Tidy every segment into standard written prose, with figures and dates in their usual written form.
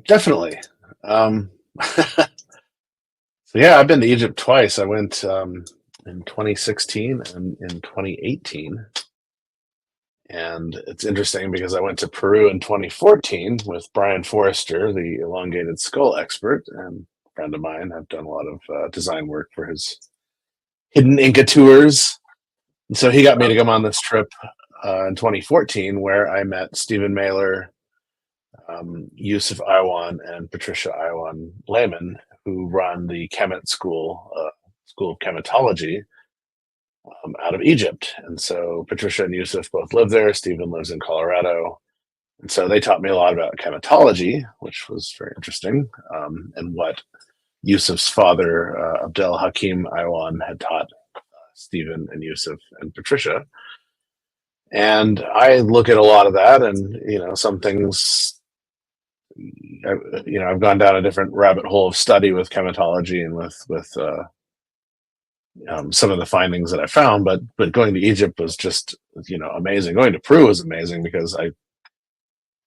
Definitely. So yeah, I've been to Egypt twice. I went in 2016 and in 2018. And it's interesting because I went to Peru in 2014 with Brien Forester, the elongated skull expert, and a friend of mine. I've done a lot of design work for his hidden Inca tours. And so he got me to come on this trip in 2014 where I met Stephen Mailer, Yusuf Iwan, and Patricia Iwan Lehman, who run the Kemet School, School of Chematology out of Egypt. And so Patricia and Yusuf both live there. Stephen lives in Colorado. And so they taught me a lot about chematology, which was very interesting, and what Yusuf's father, Abdel Hakim Iwan, had taught Stephen and Yusuf and Patricia. And I look at a lot of that, and some things. I've gone down a different rabbit hole of study with chematology and with some of the findings that I found. But going to Egypt was just amazing. Going to Peru was amazing because I've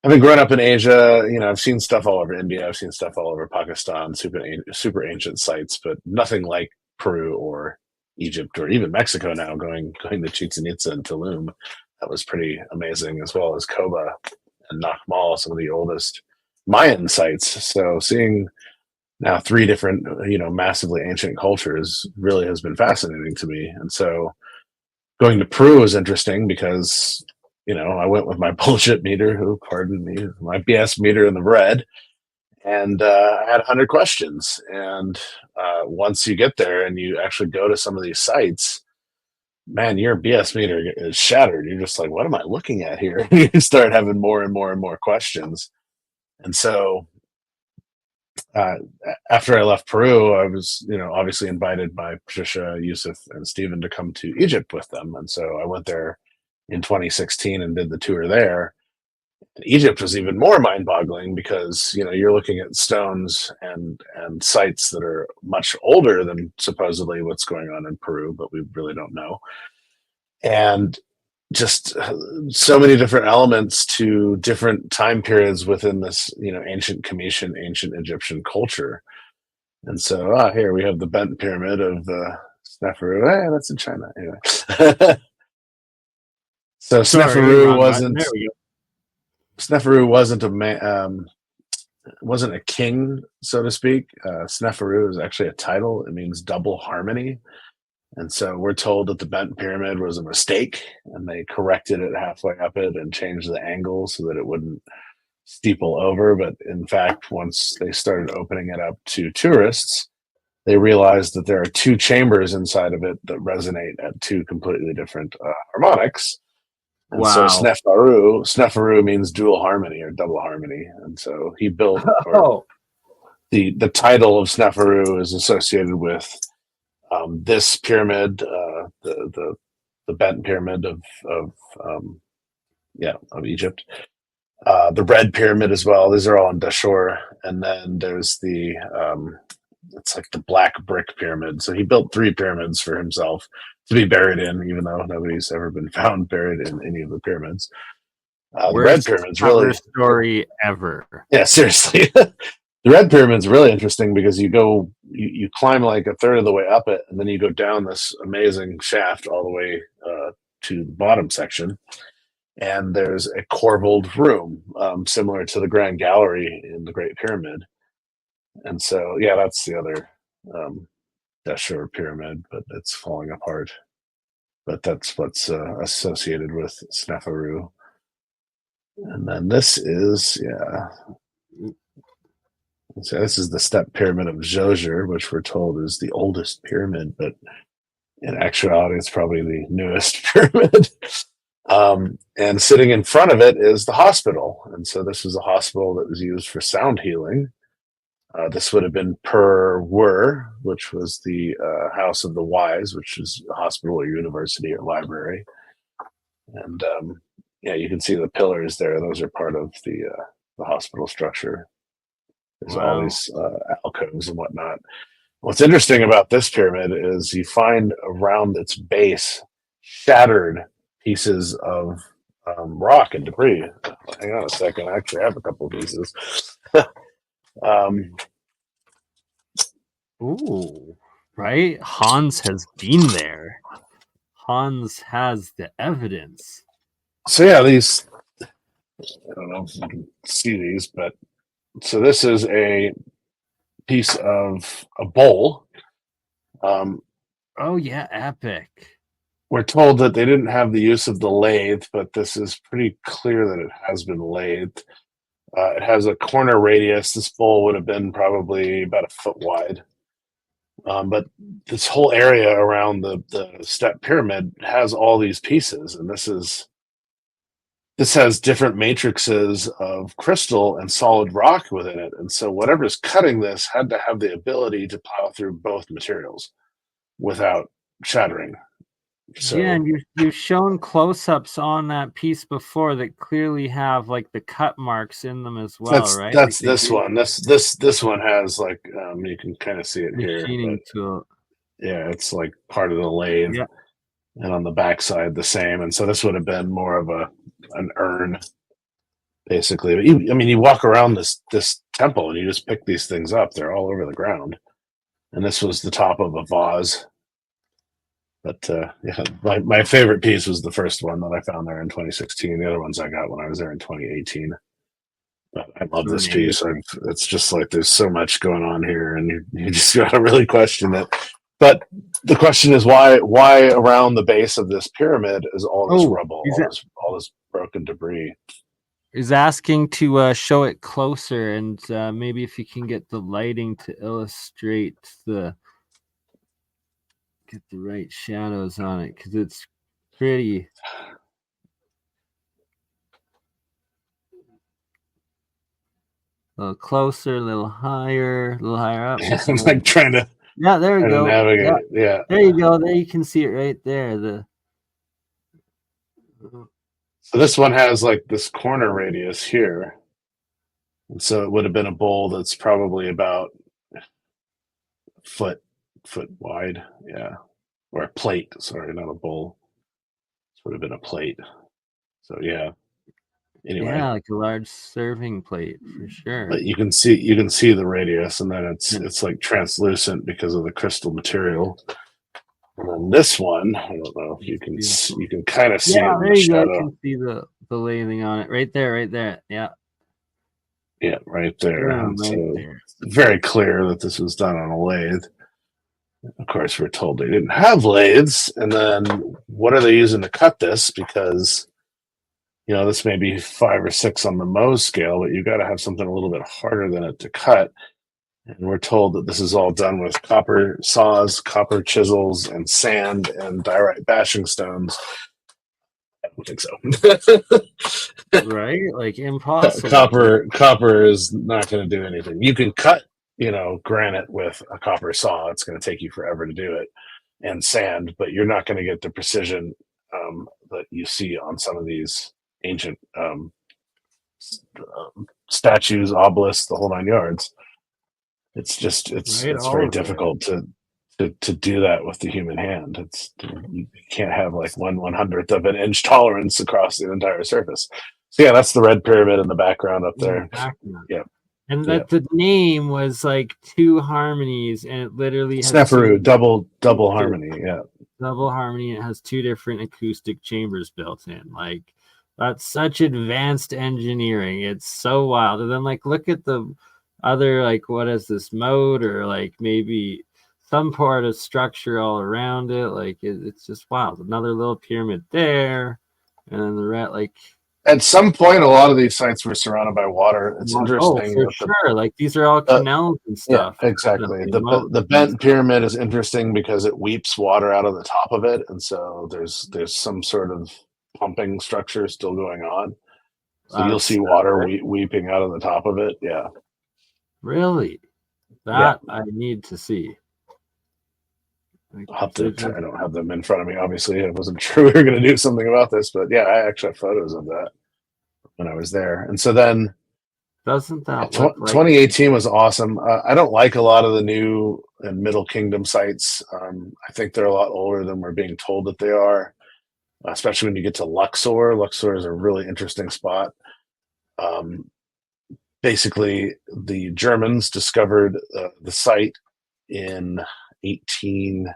been growing up in Asia. I've seen stuff all over India. I've seen stuff all over Pakistan, super ancient sites, but nothing like Peru or Egypt or even Mexico now. Going to Chichen Itza and Tulum, that was pretty amazing, as well as Koba and Nakmal, some of the oldest Mayan sites. So seeing now three different, massively ancient cultures really has been fascinating to me. And so going to Peru was interesting because I went with my bullshit meter, pardon me, my BS meter in the red, and I had 100 questions. And once you get there and you actually go to some of these sites, man, your BS meter is shattered. You're just like, what am I looking at here? You start having more and more and more questions. And so after I left Peru, I was, obviously invited by Patricia, Yusuf, and Stephen to come to Egypt with them. And so I went there in 2016 and did the tour there. Egypt was even more mind-boggling because you're looking at stones and sites that are much older than supposedly what's going on in Peru, but we really don't know. And just so many different elements to different time periods within this ancient Cometian, ancient Egyptian culture. And so here we have the bent pyramid of Sneferu. Hey, that's in China anyway. So Sneferu wasn't a king, so to speak. Sneferu is actually a title. It means double harmony. And so we're told that the bent pyramid was a mistake, and they corrected it halfway up it and changed the angle so that it wouldn't steeple over. But in fact, once they started opening it up to tourists, they realized that there are two chambers inside of it that resonate at two completely different harmonics. And Wow. so Sneferu means dual harmony or double harmony. And so he built, the title of Sneferu is associated with this pyramid, the bent pyramid of Egypt, the red pyramid as well. These are all in Dashur, and then there's the it's like the black brick pyramid. So he built three pyramids for himself to be buried in, even though nobody's ever been found buried in any of the pyramids. The red pyramid's really story ever. Yeah, seriously. The red pyramid's really interesting because you climb like a third of the way up it, and then you go down this amazing shaft all the way to the bottom section. And there's a corbelled room similar to the Grand Gallery in the Great Pyramid. And so, yeah, that's the other Dashur pyramid, but it's falling apart. But that's what's associated with Sneferu. And then this is, so this is the step pyramid of Djoser, which we're told is the oldest pyramid, but in actuality, it's probably the newest pyramid. And sitting in front of it is the hospital. And so this was a hospital that was used for sound healing. This would have been Per-Wer, which was the House of the Wise, which is a hospital or university or library. And you can see the pillars there. Those are part of the hospital structure. There's all these alcoves and whatnot. What's interesting about this pyramid is you find around its base shattered pieces of rock and debris. Hang on a second. I actually have a couple of pieces. Ooh, right? Hans has been there. Hans has the evidence. So yeah, these, I don't know if you can see these, but so this is a piece of a bowl. Oh yeah, epic. We're told that they didn't have the use of the lathe, but this is pretty clear that it has been lathed. It has a corner radius. This bowl would have been probably about a foot wide. But this whole area around the step pyramid has all these pieces, and this has different matrices of crystal and solid rock within it. And so whatever's cutting this had to have the ability to plow through both materials without shattering. Yeah, So and you've shown close-ups on that piece before that clearly have like the cut marks in them as well, right? Like that's they this do one. This one has like you can kind of see it here, but machining tool. yeah, it's like part of the lathe. Yeah. And on the backside the same. And so this would have been more of an urn, basically. But you walk around this temple and you just pick these things up. They're all over the ground. And this was the top of a vase. But yeah, my favorite piece was the first one that I found there in 2016. The other ones I got when I was there in 2018. But I love this piece. It's just like there's so much going on here, and you just got to really question it. But the question is why around the base of this pyramid is all this rubble, all this broken debris? Is asking to show it closer, and maybe if you can get the lighting to illustrate get the right shadows on it, because it's pretty. A little closer, a little higher up. I'm like trying to there we go. Navigate. Yeah, there you go. There you can see it right there. So this one has like this corner radius here, and so it would have been a bowl that's probably about foot wide. Yeah, or a plate. Sorry, not a bowl. This would have been a plate. So yeah. Anyway, yeah, like a large serving plate for sure. But you can see the radius, and then it's like translucent because of the crystal material. And then this one, I don't know if you can kind of see it in there the you shadow. go. You can see the lathing on it right there. Yeah. Yeah, right there. It's very clear that this was done on a lathe. Of course, we're told they didn't have lathes. And then what are they using to cut this? Because this may be 5 or 6 on the Mohs scale, but you've got to have something a little bit harder than it to cut. And we're told that this is all done with copper saws, copper chisels, and sand and diorite bashing stones. I don't think so. Right? Like impossible. Copper is not going to do anything. You can cut, granite with a copper saw. It's going to take you forever to do it, and sand, but you're not going to get the precision that you see on some of these ancient statues, obelisks, the whole 9 yards. It's very difficult to do that with the human hand. You can't have like 1/100th of an inch tolerance across the entire surface. So yeah, that's the red pyramid in the background up there. Yeah. And that the name was like 2 harmonies, and it literally has Snaparoo, double harmony. Yeah. Double harmony. It has 2 different acoustic chambers built in. Like, that's such advanced engineering. It's so wild. And then like look at the other, like, what is this mode, or like maybe some part of structure all around it. Like it's just wild. Another little pyramid there, and then the red, like, at some point a lot of these sites were surrounded by water. It's interesting. For sure. Like these are all canals and stuff. Yeah, exactly. The bent pyramid is interesting because it weeps water out of the top of it, and so there's some sort of pumping structure still going on. So you'll see water weeping out of the top of it. Yeah. Really? That I need to see. I don't have them in front of me. Obviously, I wasn't sure we were going to do something about this, but yeah, I actually have photos of that when I was there. And so then, doesn't that 2018 was awesome. I don't like a lot of the new and Middle Kingdom sites. I think they're a lot older than we're being told that they are, especially when you get to Luxor. Luxor is a really interesting spot. basically the Germans discovered the site in 18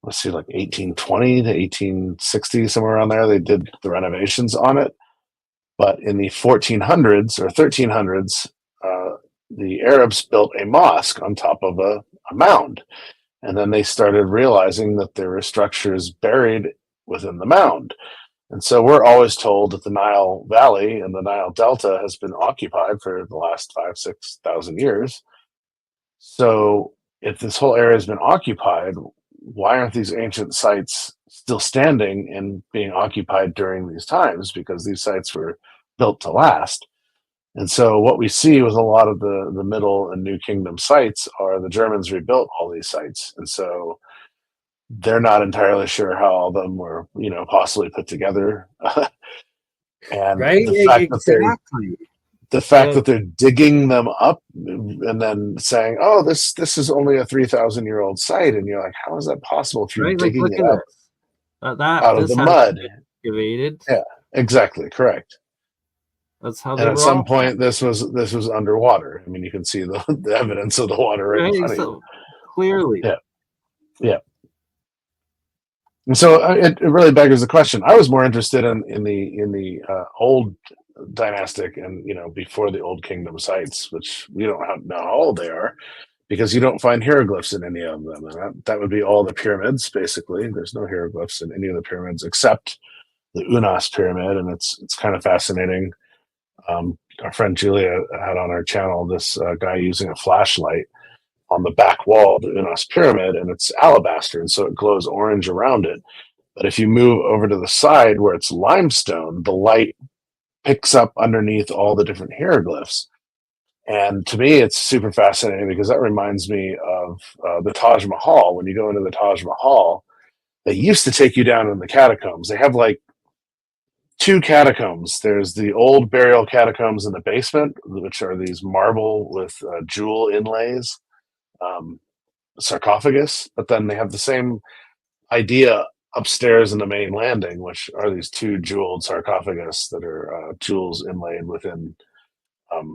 let's see, like 1820 to 1860, somewhere around there. They did the renovations on it. But in the 1400s or 1300s, the Arabs built a mosque on top of a mound. And then they started realizing that there were structures buried within the mound. And so we're always told that the Nile Valley and the Nile Delta has been occupied for the last 5,000 to 6,000 years. So if this whole area has been occupied, why aren't these ancient sites still standing and being occupied during these times? Because these sites were built to last. And so what we see with a lot of the Middle and New Kingdom sites are the Germans rebuilt all these sites. And so they're not entirely sure how all of them were, possibly put together. And Right? Exactly. the fact that they're digging them up and then saying, "Oh, this is only a 3,000-year-old site," and you're like, "How is that possible if you're Right? Like, digging look it at up out of this the has mud?" been excavated. Yeah, exactly, correct. That's how And they at were some all point, this was underwater. I mean, you can see the evidence of the water right in right. front of you. So clearly, Yeah, yeah. And so it really beggars the question. I was more interested in the old dynastic and before the Old Kingdom sites, which we don't know how old they are, because you don't find hieroglyphs in any of them, and that would be all the pyramids. Basically, there's no hieroglyphs in any of the pyramids except the Unas pyramid, and it's kind of fascinating. Our friend Julia had on our channel this guy using a flashlight on the back wall of the Unas pyramid, and it's alabaster, and so it glows orange around it. But if you move over to the side where it's limestone, the light picks up underneath all the different hieroglyphs. And to me, it's super fascinating because that reminds me of the Taj Mahal. When you go into the Taj Mahal, they used to take you down in the catacombs. They have like two catacombs. There's the old burial catacombs in the basement, which are these marble with jewel inlays, um, sarcophagus. But then they have the same idea upstairs in the main landing, which are these two jeweled sarcophagus that are jewels inlaid within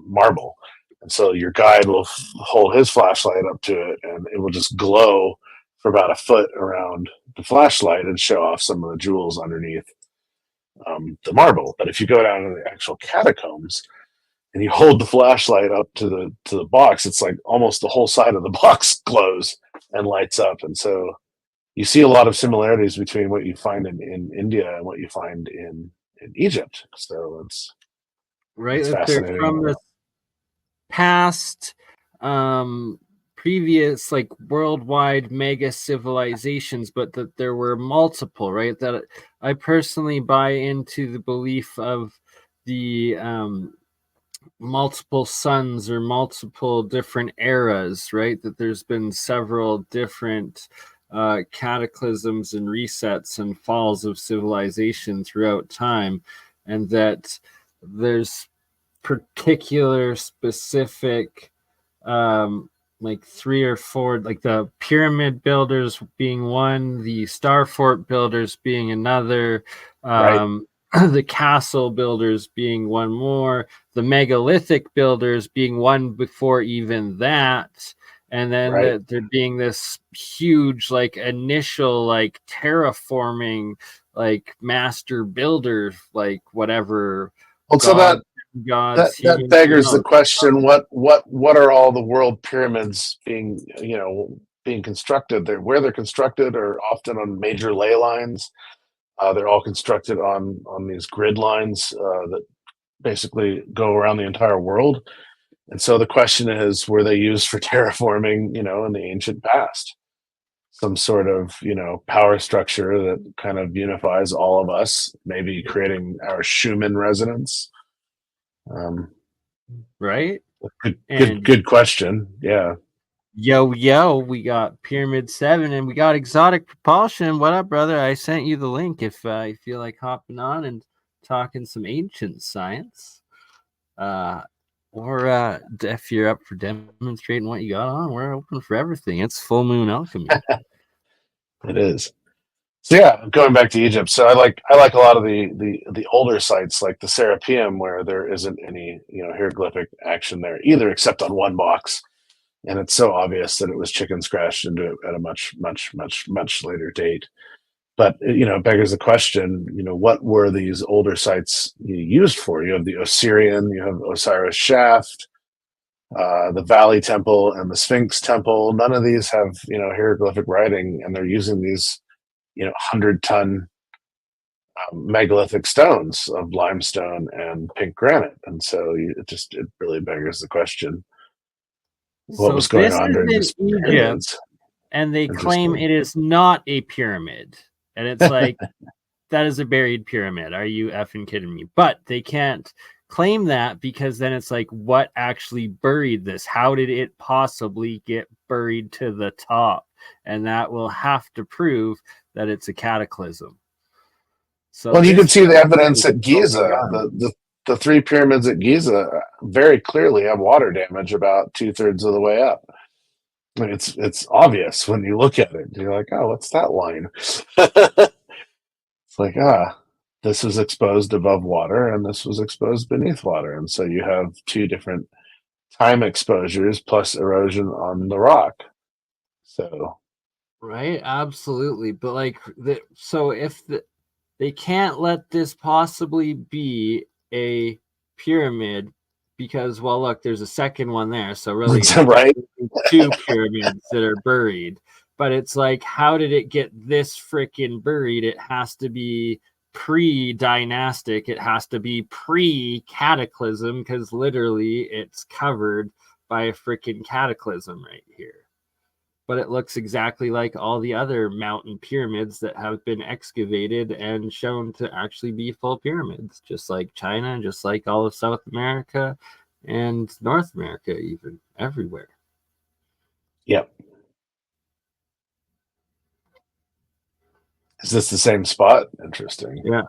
marble. And so your guide will hold his flashlight up to it, and it will just glow for about a foot around the flashlight and show off some of the jewels underneath the marble. But if you go down to the actual catacombs and you hold the flashlight up to the box, it's like almost the whole side of the box glows and lights up. And so you see a lot of similarities between what you find in India and what you find in Egypt. So right? it's That they're fascinating. from the past, previous, like, worldwide mega civilizations, but that there were multiple, right? That I personally buy into the belief of the multiple suns or multiple different eras, right? That there's been several different cataclysms and resets and falls of civilization throughout time, and that there's particular specific like 3 or 4, like the pyramid builders being one, the star fort builders being another, Right, the castle builders being one more, the megalithic builders being one before even that, and then right. there being this huge, like, initial, like, terraforming, like, master builder, like, whatever Well, so god, that gods, that humans, who beggars the knows. question: what are all the world pyramids being constructed? Where they're constructed are often on major ley lines. They're all constructed on these grid lines that basically go around the entire world. And so the question is, were they used for terraforming, in the ancient past? Some sort of, power structure that kind of unifies all of us, maybe creating our Schumann resonance. Um, Right? And good question. Yeah. yo, we got Pyramid 7 and we got Exotic Propulsion. What up, brother? I sent you the link if you feel like hopping on and talking some ancient science. Or if you're up for demonstrating what you got on, we're open for everything. It's full moon alchemy. It is. So yeah, going back to Egypt. So I like a lot of the older sites like the Serapeum where there isn't any hieroglyphic action there either, except on one box, and it's so obvious that it was chicken scratched into it at a much later date. But it beggars the question, what were these older sites used for? You have the Osirian, you have Osiris Shaft, the Valley Temple, and the Sphinx Temple. None of these have hieroglyphic writing, and they're using these 100-ton megalithic stones of limestone and pink granite, and so it really beggars the question, what So was going this on during is this in Egypt, pyramids? and they claim Interesting. it is not a pyramid. And it's like, that is a buried pyramid. Are you effing kidding me? But they can't claim that because then it's like, what actually buried this? How did it possibly get buried to the top? And that will have to prove that it's a cataclysm. So Well, you can this see the evidence is at so Giza. beyond. The three pyramids at Giza very clearly have water damage about 2/3 of the way up. I mean, it's obvious when you look at it. You're like, oh, what's that line? It's like, this was exposed above water and this was exposed beneath water. And so you have two different time exposures plus erosion on the rock. So, Right, absolutely. But like, so if they can't let this possibly be a pyramid because, well, look, there's a second one there. So really, it's right? two pyramids that are buried. But it's like, how did it get this freaking buried? It has to be pre-dynastic. It has to be pre-cataclysm because literally it's covered by a freaking cataclysm right here. But it looks exactly like all the other mountain pyramids that have been excavated and shown to actually be full pyramids, just like China, just like all of South America and North America, even everywhere. Yep. Is this the same spot? Interesting. Yeah.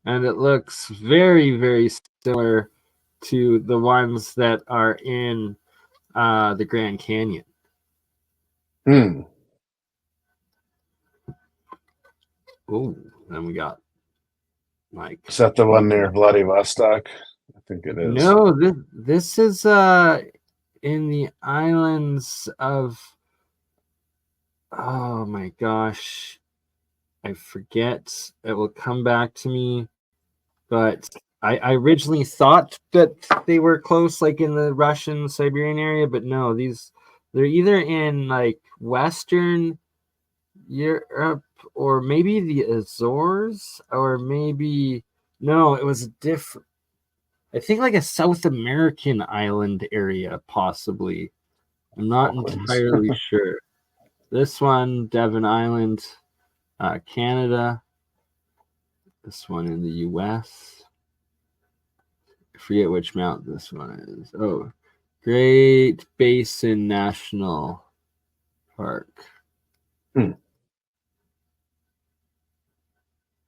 And it looks very, very similar to the ones that are in the Grand Canyon. Hmm. Oh, then we got like, Is that the one near Vladivostok? I think it is. no, this is in the islands of, oh my gosh, I forget. It will come back to me. But I originally thought that they were close, like in the Russian Siberian area, but no, they're either in like Western Europe or maybe the Azores, or maybe no, it was different. I think like a South American island area, possibly. I'm not Falklands. entirely sure. This one, Devon Island, Canada. This one in the U.S. I forget which mountain this one is. Oh, Great Basin National Park. Hmm.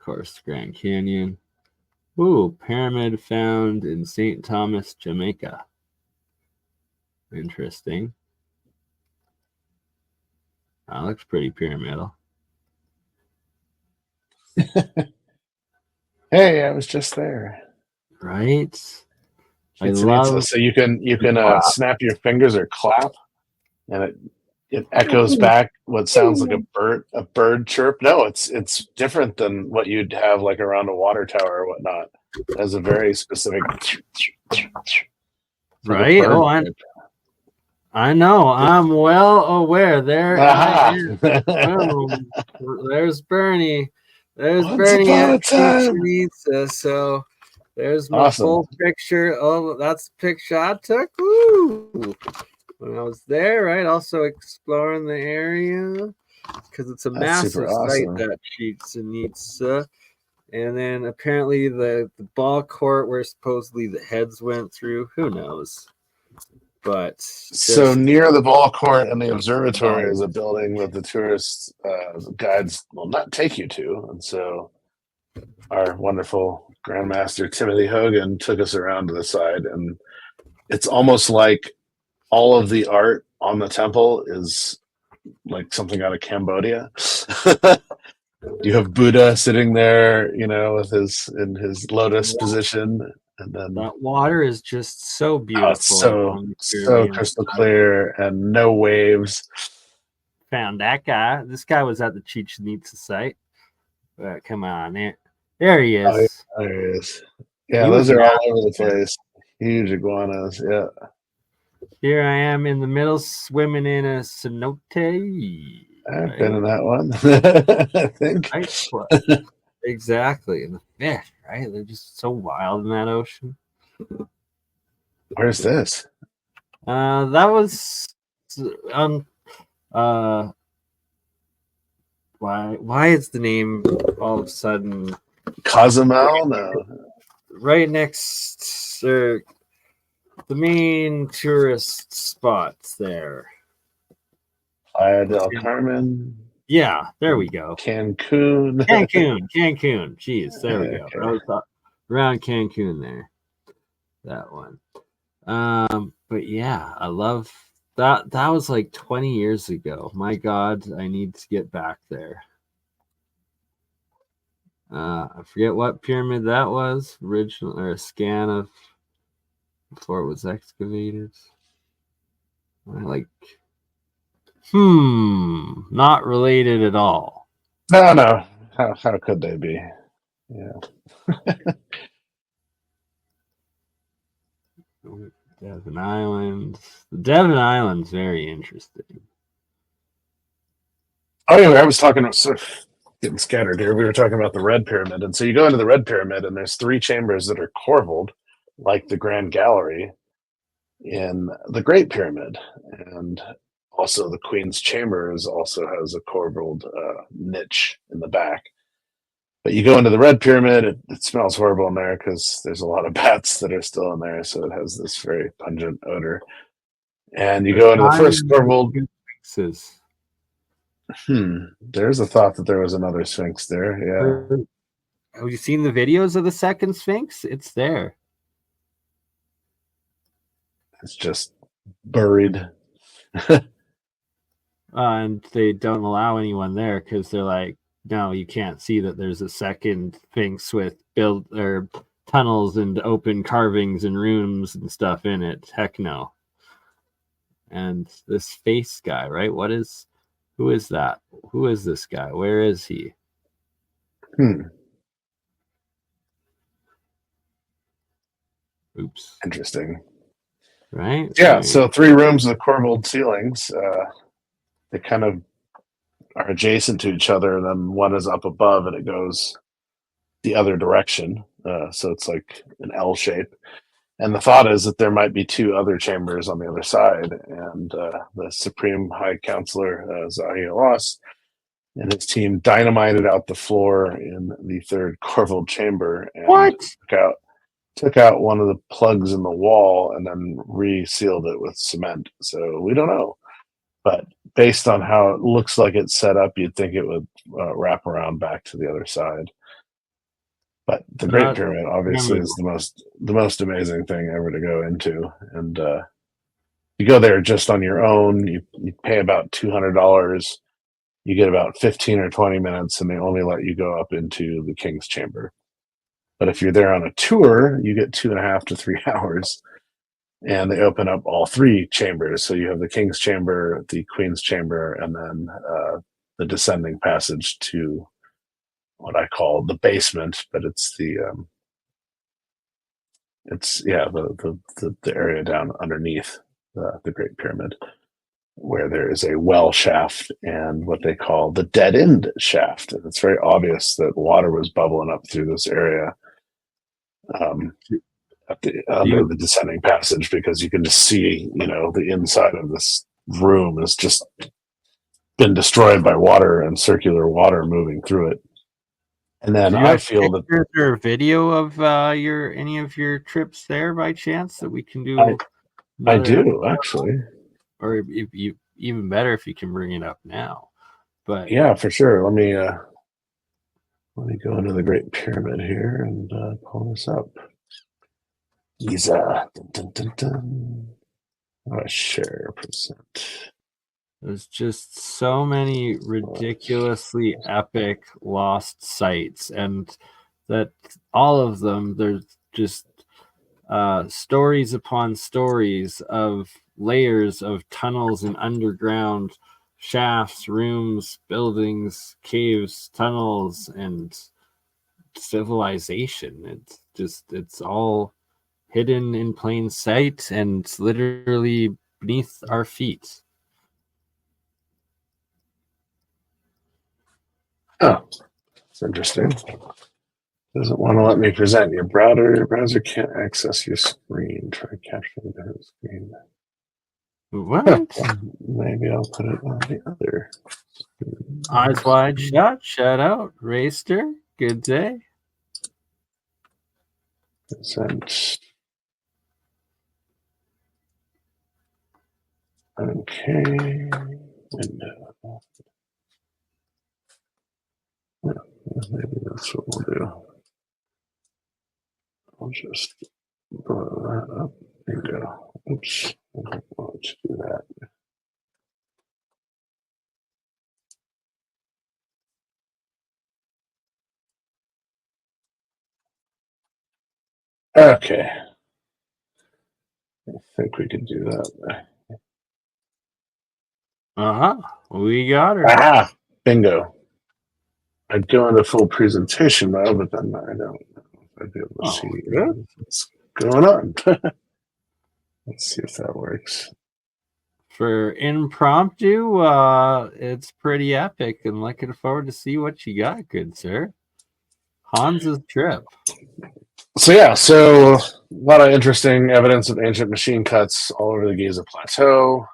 Of course, Grand Canyon. Ooh, pyramid found in St. Thomas, Jamaica. Interesting. That looks pretty pyramidal. Hey, I was just there. Right? I It's an answer. love. So you can Wow. snap your fingers or clap, and it echoes back what sounds like a bird chirp. No, it's different than what you'd have like around a water tower or whatnot. It has a very specific. It's like a Right? bird Oh, chirp. I know. I'm well aware. There I Aha! am. Boom. There's Bernie. There's Once Bernie upon a at time. Pizza. So there's my Awesome. full picture. Oh, that's the picture I took. Woo! When I was there, right? Also exploring the area because it's a That's super massive site, awesome. that Chichen. And then apparently the ball court where supposedly the heads went through. Who knows? But So just near the ball court and the observatory is a building that the tourist guides will not take you to, and so our wonderful Grandmaster Timothy Hogan took us around to the side, and it's almost like all of the art on the temple is like something out of Cambodia. You have Buddha sitting there, with in his lotus position, and then That water is just so it's beautiful along the so Caribbean crystal side. clear and no waves. Found that guy. This guy was at the Chichen Itza site. Come on, there he Oh, yeah, is. there it is. Yeah, He those was are all napping. over the place. Huge iguanas. Yeah, Here I am in the middle, swimming in a cenote. I've been Right, in that one. I think. right. Exactly. And the fish, right? They're just so wild in that ocean. Where's this? That was um why is the name all of a sudden Cozumel? No. right next the main tourist spots there? Playa del Carmen, Yeah, there we go. Cancun. Cancun. Jeez, there we go. Okay. I was around Cancun there. That one. But yeah, I love that. That was like 20 years ago. My God, I need to get back there. I forget what pyramid that was original or a scan of before it was excavated. Like, not related at all. No, no. How could they be? Yeah. Devon Island. The Devon Island's very interesting. Oh, anyway, I was talking, sort of getting scattered here. We were talking about the Red Pyramid. And so you go into the Red Pyramid, and there's three chambers that are corbelled, like the Grand Gallery in the Great Pyramid. And also the Queen's Chamber also has a corbelled niche in the back. But you go into the Red Pyramid, it smells horrible in there because there's a lot of bats that are still in there. So it has this very pungent odor. And you go into the first corbelled. Sphinxes. There's a thought that there was another Sphinx there. Yeah. Have you seen the videos of the second Sphinx? It's there. It's just buried. And they don't allow anyone there because they're like, no, you can't see that there's a second Sphinx with built or tunnels and open carvings and rooms and stuff in it. Heck no. And this face guy, right? Who is that? Who is this guy? Where is he? Oops. Interesting. Right? Yeah. So 3 rooms with corbelled ceilings. They kind of are adjacent to each other, and then one is up above, and it goes the other direction. So it's like an L shape. And the thought is that there might be 2 other chambers on the other side. And the Supreme High Counselor, Zahir Ross, and his team dynamited out the floor in the 3rd corbelled chamber and took out one of the plugs in the wall and then resealed it with cement. So we don't know. But based on how it looks like it's set up, you'd think it would wrap around back to the other side. But the Great Pyramid obviously is the most amazing thing ever to go into, and you go there just on your own. You pay about $200. You get about 15 or 20 minutes, and they only let you go up into the King's Chamber. But if you're there on a tour, you get 2.5 to 3 hours, and they open up all 3 chambers. So you have the King's Chamber, the Queen's Chamber, and then the descending passage to what I call the basement, but it's the area down underneath the Great Pyramid, where there is a well shaft and what they call the dead end shaft. And it's very obvious that water was bubbling up through this area under the descending passage, because you can just see, the inside of this room has just been destroyed by water and circular water moving through it. And then I feel that is there a video of any of your trips there by chance that we can do? I do actually, or if you even better if you can bring it up now. But yeah, for sure. Let me go into the Great Pyramid here and pull this up. Giza. Dun, dun, dun, dun. Share percent. There's just so many ridiculously epic lost sites, and that all of them, there's just stories upon stories of layers of tunnels and underground shafts, rooms, buildings, caves, tunnels, and civilization. It's all hidden in plain sight and literally beneath our feet. Oh, it's interesting. Doesn't want to let me present. Your browser can't access your screen. Try capturing the screen. What? Maybe I'll put it on the other. Eyes wide shut, shut out. Raster, good day. Present. Okay. Window. Maybe that's what we'll do. I'll just blow that up. Bingo. Oops. Let's do that. Okay. I think we can do that. We got her. Aha! Bingo. I'd go into full presentation mode, but then I don't know if I'd be able to see good. what's going on. Let's see if that works. For impromptu, it's pretty epic, and looking forward to see what you got, good sir. Hans's trip. So yeah, so a lot of interesting evidence of ancient machine cuts all over the Giza Plateau.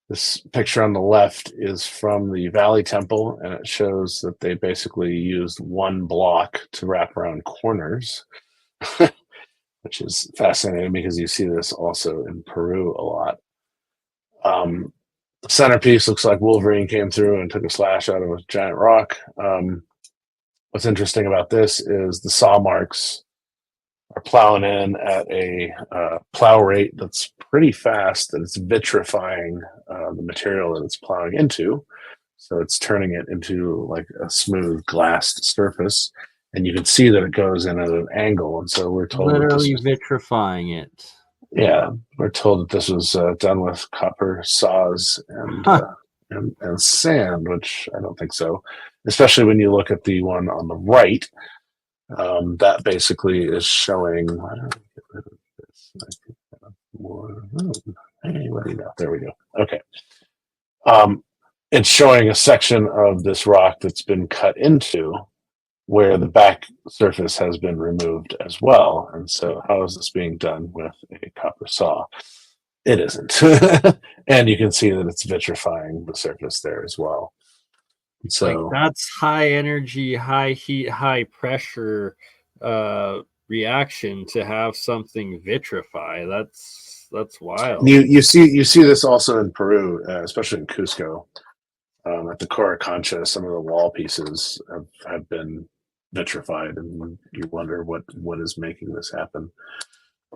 This picture on the left is from the Valley Temple, and it shows that they basically used one block to wrap around corners, which is fascinating because you see this also in Peru a lot. The centerpiece looks like Wolverine came through and took a slash out of a giant rock. What's interesting about this is the saw marks are plowing in at a plow rate that's pretty fast, and it's vitrifying the material that it's plowing into. So it's turning it into like a smooth glassed surface. And you can see that it goes in at an angle. And so we're told Literally that vitrifying it. yeah, we're told that this was done with copper saws and sand, which I don't think so. Especially when you look at the one on the right, that basically is showing. Why don't I get rid of this? More room. Hey, what do you got? There we go. Okay. It's showing a section of this rock that's been cut into where the back surface has been removed as well. And so, how is this being done with a copper saw? It isn't. And you can see that it's vitrifying the surface there as well. So, like that's high energy, high heat, high pressure reaction to have something vitrify. That's wild. you see this also in Peru, especially in Cusco. At the Coricancha, some of the wall pieces have been vitrified, and you wonder what is making this happen.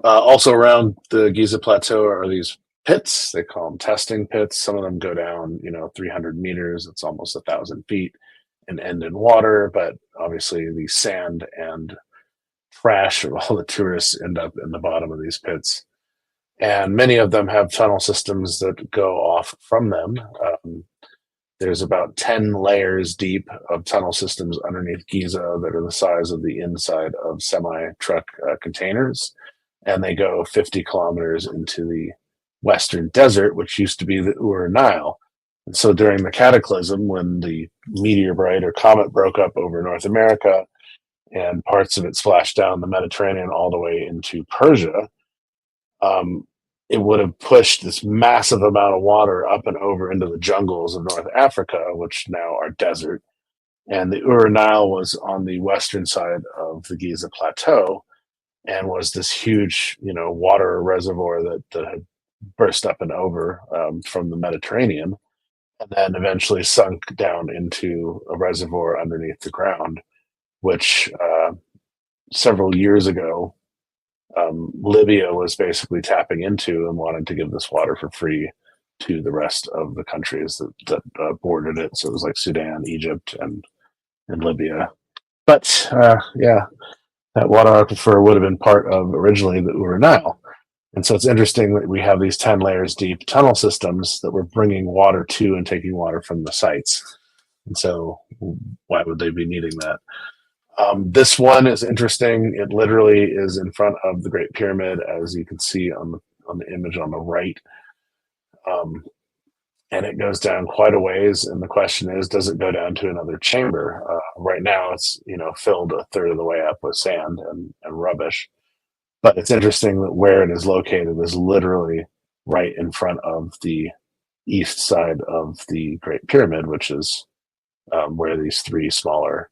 Also around the Giza Plateau are these pits. They call them testing pits. Some of them go down, 300 meters. It's almost 1,000 feet and end in water. But obviously, the sand and trash of all the tourists end up in the bottom of these pits. And many of them have tunnel systems that go off from them. There's about 10 layers deep of tunnel systems underneath Giza that are the size of the inside of semi-truck containers. And they go 50 kilometers into the western desert, which used to be the Ur Nile. And so during the cataclysm, when the meteorite or comet broke up over North America and parts of it splashed down the Mediterranean all the way into Persia, it would have pushed this massive amount of water up and over into the jungles of North Africa, which now are desert. And the Ur Nile was on the western side of the Giza Plateau and was this huge, water reservoir that had burst up and over from the Mediterranean, and then eventually sunk down into a reservoir underneath the ground, which several years ago, Libya was basically tapping into and wanted to give this water for free. to the rest of the countries that bordered it. So it was like Sudan, Egypt, and Libya. But yeah, that water aquifer would have been part of originally the Ur Nile. And so it's interesting that we have these 10 layers deep tunnel systems that we're bringing water to and taking water from the sites. And so why would they be needing that? This one is interesting. It literally is in front of the Great Pyramid, as you can see on the image on the right. And it goes down quite a ways. And the question is, does it go down to another chamber? Right now, it's filled a third of the way up with sand and rubbish. But it's interesting that where it is located is literally right in front of the east side of the Great Pyramid, which is where these three smaller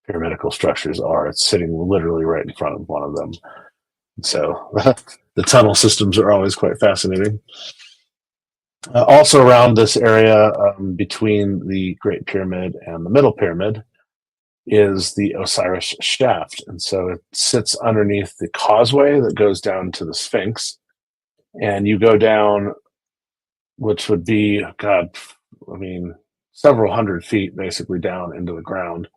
pyramidical structures are. It's sitting literally right in front of one of them. So the tunnel systems are always quite fascinating. Also around this area between the Great Pyramid and the Middle Pyramid is the Osiris Shaft. And so it sits underneath the causeway that goes down to the Sphinx. And you go down, which would be, several hundred feet basically down into the ground.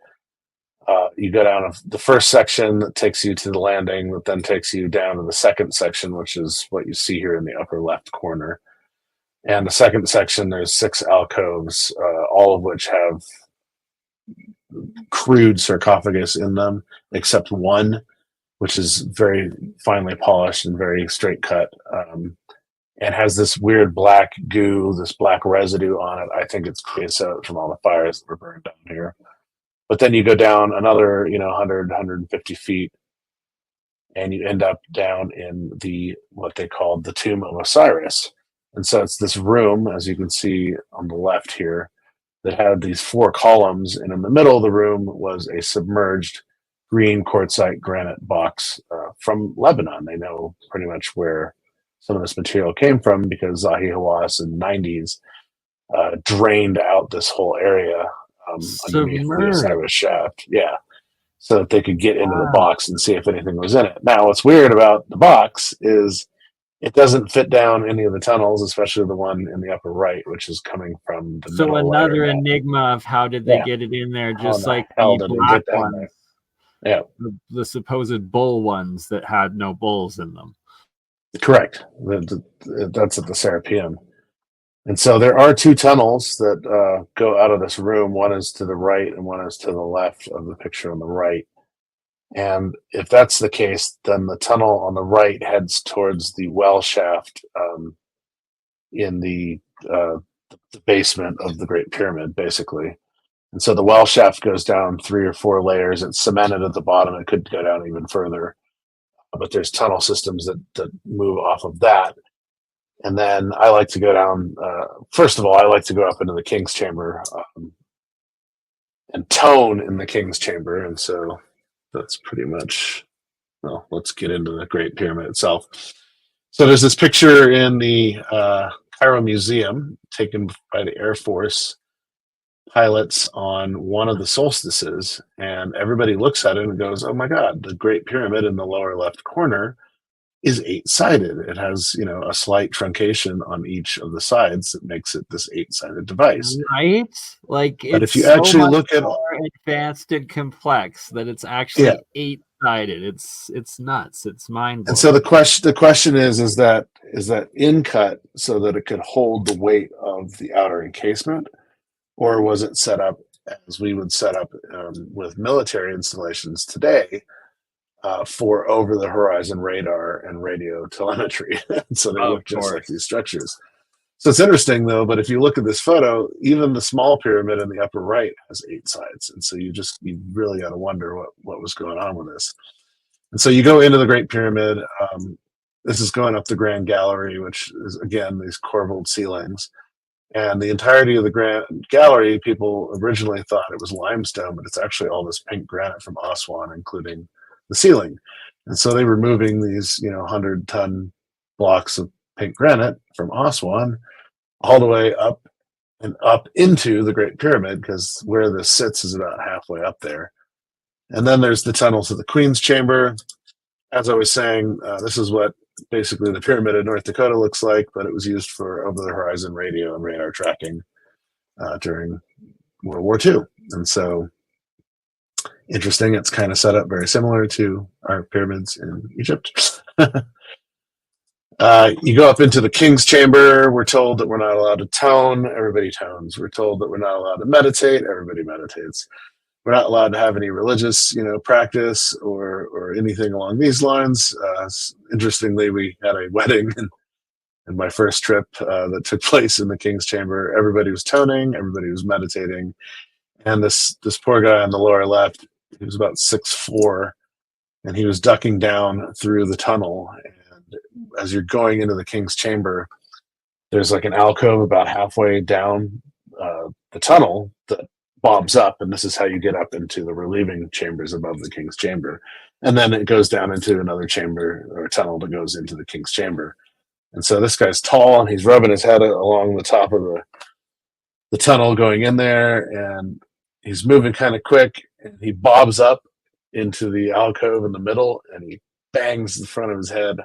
You go down the first section that takes you to the landing, that then takes you down to the second section, which is what you see here in the upper left corner. And the second section, there's 6 alcoves, all of which have crude sarcophagus in them, except one, which is very finely polished and very straight cut, and has this weird black goo, this black residue on it. I think it's creosote from all the fires that were burned down here. But then you go down another, 100, 150 feet, and you end up down in what they called the Tomb of Osiris. And so it's this room, as you can see on the left here, that had these 4 columns. And in the middle of the room was a submerged green quartzite granite box from Lebanon. They know pretty much where some of this material came from because Zahi Hawass in the 90s drained out this whole area underneath the Osiris shaft. Yeah. So that they could get into the box and see if anything was in it. Now, what's weird about the box is it doesn't fit down any of the tunnels, especially the one in the upper right, which is coming from the So middle another layer. enigma of how did they get it in there, just like the black ones. Yeah. The supposed bull ones that had no bulls in them. Correct. That's at the Serapeum. And so there are 2 tunnels that go out of this room. One is to the right and one is to the left of the picture on the right. And if that's the case, then the tunnel on the right heads towards the well shaft in the basement of the Great Pyramid, basically. And so the well shaft goes down 3 or 4 layers. It's cemented at the bottom. It could go down even further. But there's tunnel systems that move off of that. And then I like to go down, first of all, I like to go up into the King's Chamber and tone in the King's Chamber. And so that's pretty much, well, let's get into the Great Pyramid itself. So there's this picture in the Cairo Museum taken by the Air Force pilots on one of the solstices. And everybody looks at it and goes, oh my God, the Great Pyramid in the lower left corner is 8-sided. It has, a slight truncation on each of the sides that makes it this 8-sided device. Right? Like, but it's if you actually look at more advanced and complex that it's actually 8-sided. It's nuts. It's mind blowing. And so the question is that in cut so that it could hold the weight of the outer encasement, or was it set up as we would set up with military installations today? For over-the-horizon radar and radio telemetry. So they look just like these structures. So it's interesting, though, but if you look at this photo, even the small pyramid in the upper right has 8 sides. And so you really got to wonder what was going on with this. And so you go into the Great Pyramid. This is going up the Grand Gallery, which is, again, these corbelled ceilings. And the entirety of the Grand Gallery, people originally thought it was limestone, but it's actually all this pink granite from Aswan, including the ceiling. And so they were moving these 100-ton blocks of pink granite from Aswan all the way up and up into the Great Pyramid, because where this sits is about halfway up there. And then there's the tunnel to the Queen's Chamber. As I was saying, this is what basically the pyramid of North Dakota looks like, but it was used for over-the-horizon radio and radar tracking during World War II. And so, interesting, it's kind of set up very similar to our pyramids in Egypt. You go up into the king's chamber. We're told that we're not allowed to tone. Everybody tones. We're told that we're not allowed to meditate. Everybody meditates. We're not allowed to have any religious, practice or anything along these lines. Interestingly, we had a wedding in my first trip that took place in the king's chamber. Everybody was toning. Everybody was meditating. And this poor guy on the lower left, he was about 6'4", and he was ducking down through the tunnel. And as you're going into the king's chamber, there's like an alcove about halfway down the tunnel that bobs up, and this is how you get up into the relieving chambers above the king's chamber. And then it goes down into another chamber or tunnel that goes into the king's chamber. And so this guy's tall, and he's rubbing his head along the top of the tunnel going in there, and he's moving kind of quick, and he bobs up into the alcove in the middle, and he bangs the front of his head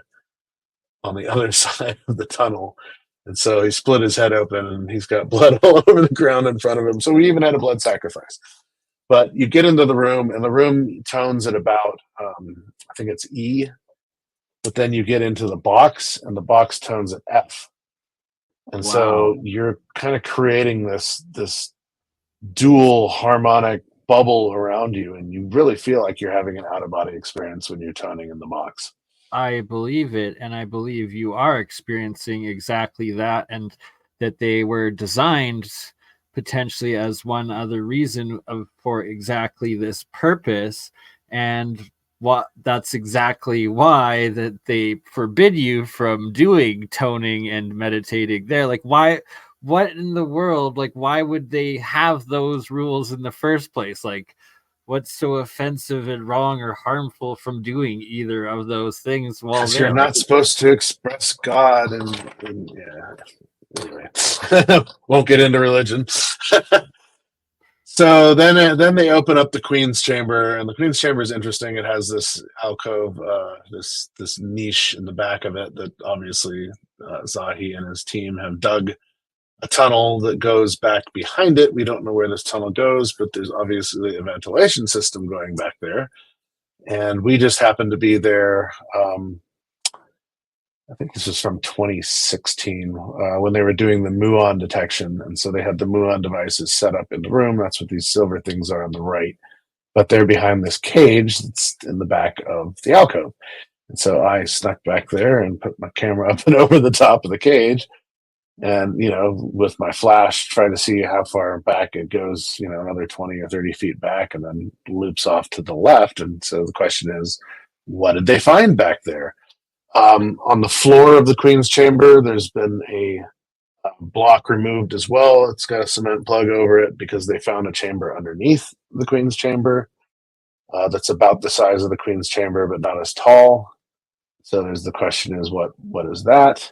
on the other side of the tunnel. And so he split his head open, and he's got blood all over the ground in front of him. So we even had a blood sacrifice. But you get into the room, and the room tones at about, I think it's E. But then you get into the box, and the box tones at F. And Wow. So you're kind of creating this dual harmonic bubble around you, and you really feel like you're having an out-of-body experience when you're toning in the box. I believe it, and I believe you are experiencing exactly that, and that they were designed potentially as one other reason for exactly this purpose, and that's exactly why that they forbid you from doing toning and meditating there. Like, why? What in the world? Like, why would they have those rules in the first place? Like, what's so offensive and wrong or harmful from doing either of those things? Well, because you're not supposed to express God, and yeah. Anyway, won't get into religion. So then they open up the Queen's Chamber, and the Queen's Chamber is interesting. It has this alcove, this niche in the back of it that obviously Zahi and his team have dug a tunnel that goes back behind it. We don't know where this tunnel goes, but there's obviously a ventilation system going back there. And we just happened to be there. I think this is from 2016 when they were doing the muon detection. And so they had the muon devices set up in the room. That's what these silver things are on the right. But they're behind this cage that's in the back of the alcove. And so I snuck back there and put my camera up and over the top of the cage. And, with my flash, try to see how far back it goes, another 20 or 30 feet back, and then loops off to the left. And so the question is, what did they find back there? On the floor of the Queen's Chamber, there's been a block removed as well. It's got a cement plug over it because they found a chamber underneath the Queen's Chamber that's about the size of the Queen's Chamber, but not as tall. So there's the question is, what is that?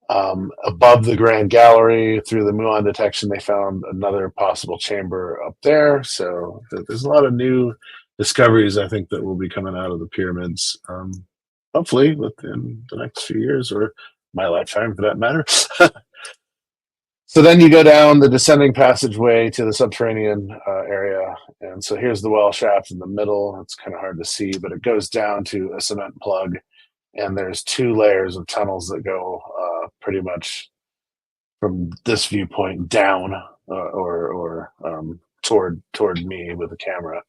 Above the Grand Gallery, through the muon detection, they found another possible chamber up there. So there's a lot of new discoveries, I think, that will be coming out of the pyramids, hopefully within the next few years, or my lifetime for that matter. So then you go down the descending passageway to the subterranean area. And so here's the well shaft in the middle. It's kind of hard to see, but it goes down to a cement plug. And there's 2 layers of tunnels that go pretty much from this viewpoint down or toward me with the camera.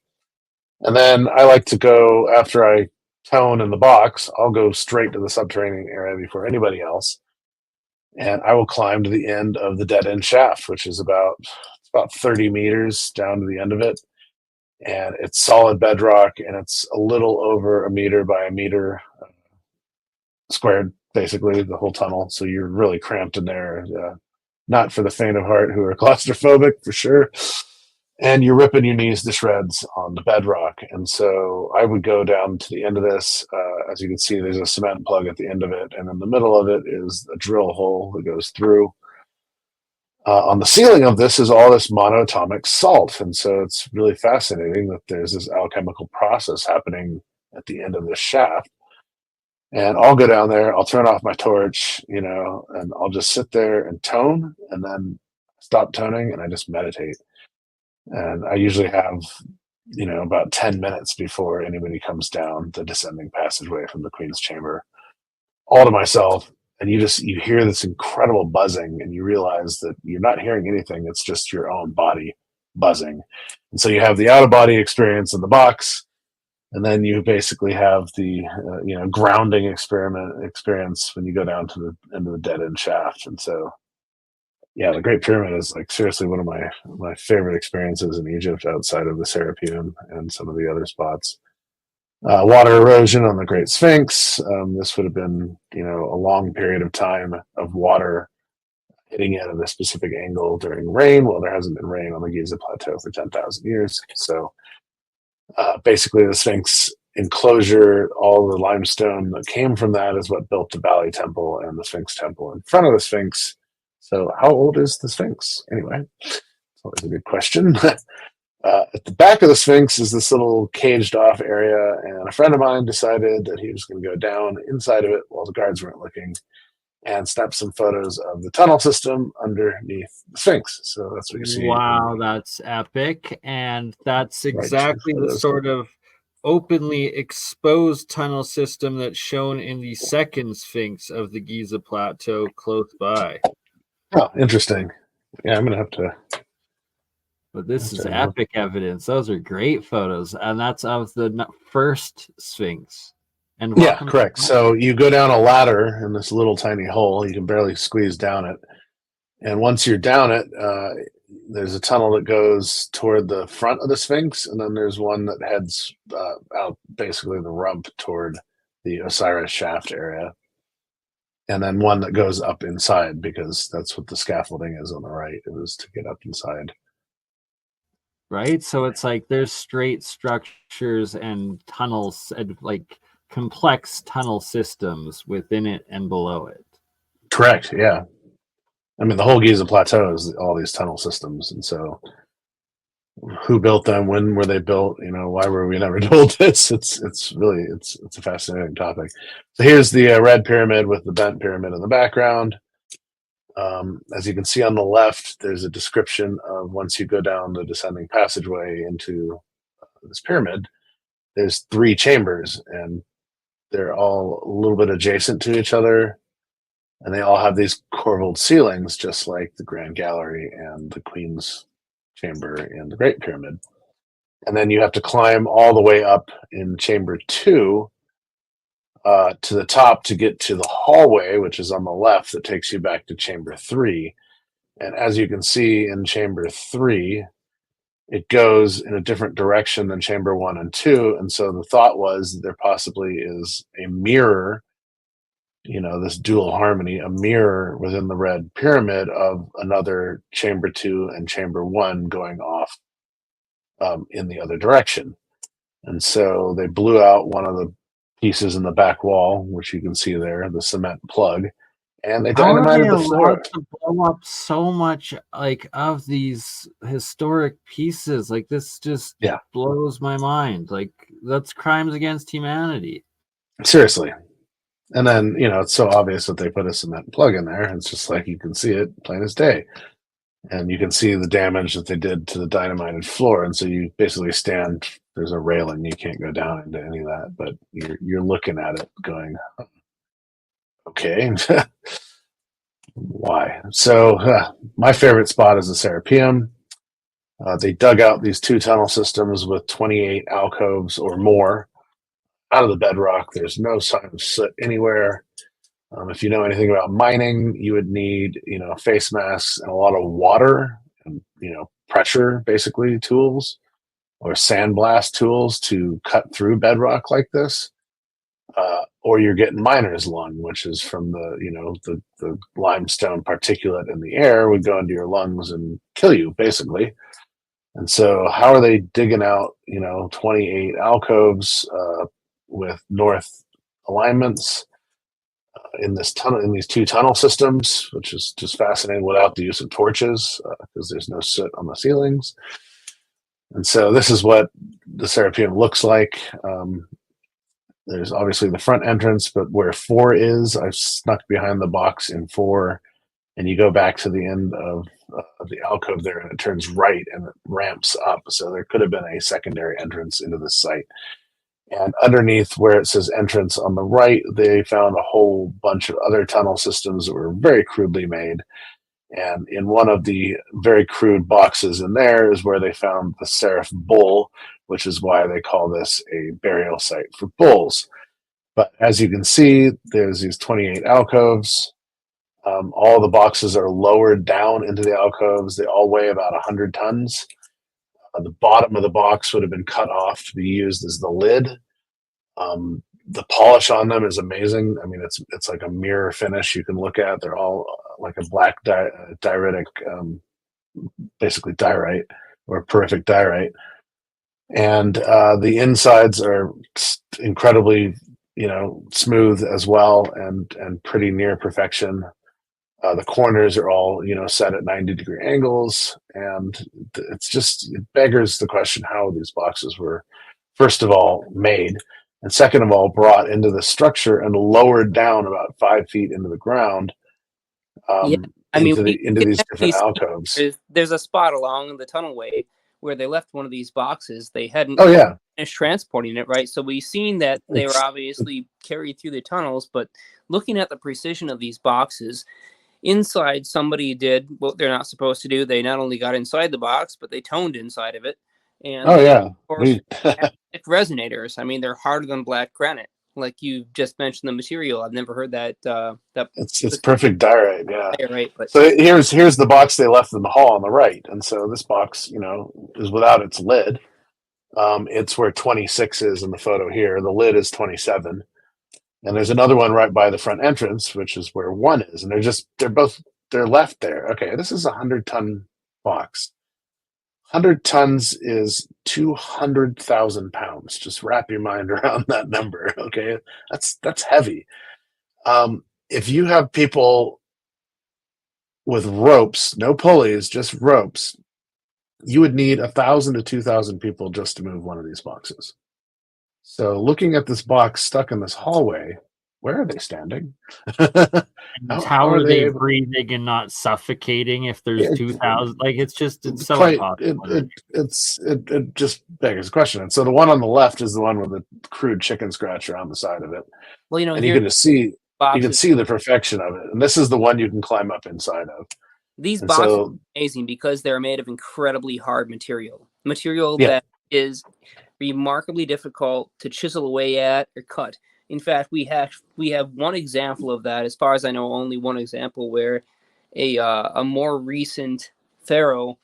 And then I like to go, after I tone in the box, I'll go straight to the subterranean area before anybody else. And I will climb to the end of the dead end shaft, which is about 30 meters down to the end of it. And it's solid bedrock, and it's a little over a meter by a meter squared, basically, the whole tunnel. So you're really cramped in there. Not for the faint of heart who are claustrophobic, for sure. And you're ripping your knees to shreds on the bedrock. And so I would go down to the end of this. As you can see, there's a cement plug at the end of it. And in the middle of it is a drill hole that goes through. On the ceiling of this is all this monatomic salt. And so it's really fascinating that there's this alchemical process happening at the end of this shaft. And I'll go down there, I'll turn off my torch, you know, and I'll just sit there and tone and then stop toning and I just meditate. And I usually have, you know, about 10 minutes before anybody comes down the descending passageway from the Queen's Chamber, all to myself. And you hear this incredible buzzing and you realize that you're not hearing anything. It's just your own body buzzing. And so you have the out of body experience in the box, and then you basically have the you know, grounding experience when you go down to the end of the dead end shaft. And so yeah, the Great Pyramid is like seriously one of my favorite experiences in Egypt outside of the Serapeum and some of the other spots. Water erosion on the Great Sphinx. This would have been, you know, a long period of time of water hitting it at a specific angle during rain. Well, there hasn't been rain on the Giza Plateau for 10,000 years. So basically the Sphinx enclosure, all the limestone that came from that is what built the Bali Temple and the Sphinx Temple in front of the Sphinx. So how old is the Sphinx anyway? It's always a good question. At the back of the Sphinx is this little caged off area, and a friend of mine decided that he was going to go down inside of it while the guards weren't looking and snap some photos of the tunnel system underneath the Sphinx. So that's what you see. Wow, that's epic. And that's exactly the sort of openly exposed tunnel system that's shown in the second Sphinx of the Giza Plateau close by. Oh, interesting. Yeah, I'm going to have to. But this is epic evidence. Those are great photos. And that's of the first Sphinx. And yeah, correct. So you go down a ladder in this little tiny hole. You can barely squeeze down it. And once you're down it, there's a tunnel that goes toward the front of the Sphinx. And then there's one that heads out basically the rump toward the Osiris shaft area. And then one that goes up inside, because that's what the scaffolding is on the right. It was to get up inside. Right? So it's like there's straight structures and tunnels, and like complex tunnel systems within it and below it. Correct. Yeah. I mean, the whole Giza Plateau is all these tunnel systems. And so who built them? When were they built? You know, why were we never told this? It's really, it's a fascinating topic. So here's the red pyramid with the bent pyramid in the background. As you can see on the left, there's a description of once you go down the descending passageway into this pyramid, there's 3 chambers, and they're all a little bit adjacent to each other, and they all have these corbelled ceilings, just like the Grand Gallery and the Queen's Chamber in the Great Pyramid. And then you have to climb all the way up in Chamber 2 to the top to get to the hallway, which is on the left, that takes you back to Chamber 3. And as you can see in Chamber 3, it goes in a different direction than Chamber 1 and 2. And so the thought was there possibly is a mirror, you know, this dual harmony, a mirror within the red pyramid of another Chamber 2 and Chamber 1 going off in the other direction. And so they blew out one of the pieces in the back wall, which you can see there, the cement plug, and they dynamited the floor. To blow up so much like of these historic pieces, like this just blows my mind. Like that's crimes against humanity. Seriously. And then, you know, it's so obvious that they put a cement plug in there. It's just like you can see it plain as day. And you can see the damage that they did to the dynamited floor. And so you basically stand, there's a railing, you can't go down into any of that, but you're looking at it going, okay, why? So my favorite spot is the Serapeum. They dug out these 2 tunnel systems with 28 alcoves or more out of the bedrock. There's no sign of soot anywhere. If you know anything about mining, you would need, you know, face masks and a lot of water and, you know, pressure, basically, tools or sandblast tools to cut through bedrock like this. Or you're getting miner's lung, which is from the, you know, the limestone particulate in the air would go into your lungs and kill you, basically. And so how are they digging out, you know, 28 alcoves with north alignments in this tunnel, in these 2 tunnel systems, which is just fascinating, without the use of torches because there's no soot on the ceilings. And so this is what the Serapeum looks like. There's obviously the front entrance, but where 4 is, I've snuck behind the box in 4, and you go back to the end of the alcove there, and it turns right and it ramps up. So there could have been a secondary entrance into the site. And underneath where it says entrance on the right, they found a whole bunch of other tunnel systems that were very crudely made. And in one of the very crude boxes in there is where they found the Seraph bull, which is why they call this a burial site for bulls. But as you can see, there's these 28 alcoves. All the boxes are lowered down into the alcoves. They all weigh about 100 tons. The bottom of the box would have been cut off to be used as the lid. The polish on them is amazing. I mean, it's like a mirror finish you can look at. They're all like a black dioritic, basically diorite or perfect diorite. And the insides are incredibly, smooth as well, and pretty near perfection. The corners are all, set at 90-degree angles, and it beggars the question how these boxes were, first of all, made, and second of all, brought into the structure and lowered down about 5 feet into the ground, Yeah, I mean, into these different alcoves. There's a spot along the tunnelway where they left one of these boxes. They hadn't Oh yeah, finished transporting it, right? So we've seen that they were obviously carried through the tunnels, but looking at the precision of these boxes, inside somebody did what they're not supposed to do. They not only got inside the box, but they toned inside of it. And oh yeah, of course, resonators. I mean, they're harder than black granite. Like you just mentioned the material. I've never heard that. It's perfect diorite, yeah. Right, but so here's the box they left in the hall on the right, and so this box, is without its lid. It's where 26 is in the photo here. The lid is 27, and there's another one right by the front entrance, which is where 1 is, and they're left there. Okay, this is a 100-ton box. 100 tons is 200,000 pounds. Just wrap your mind around that number. Okay, that's heavy. If you have people with ropes, no pulleys, just ropes, you would need 1,000 to 2,000 people just to move one of these boxes. So looking at this box stuck in this hallway, where are they standing? How are they breathing and not suffocating if there's 2,000? Like, it's so impossible. It just begs the question. And so the one on the left is the one with the crude chicken scratcher on the side of it. Well, and you can just see the perfection of it. And this is the one you can climb up inside of. These boxes are amazing because they're made of incredibly hard material that is remarkably difficult to chisel away at or cut. In fact, we have one example of that, as far as I know, only one example where a more recent pharaoh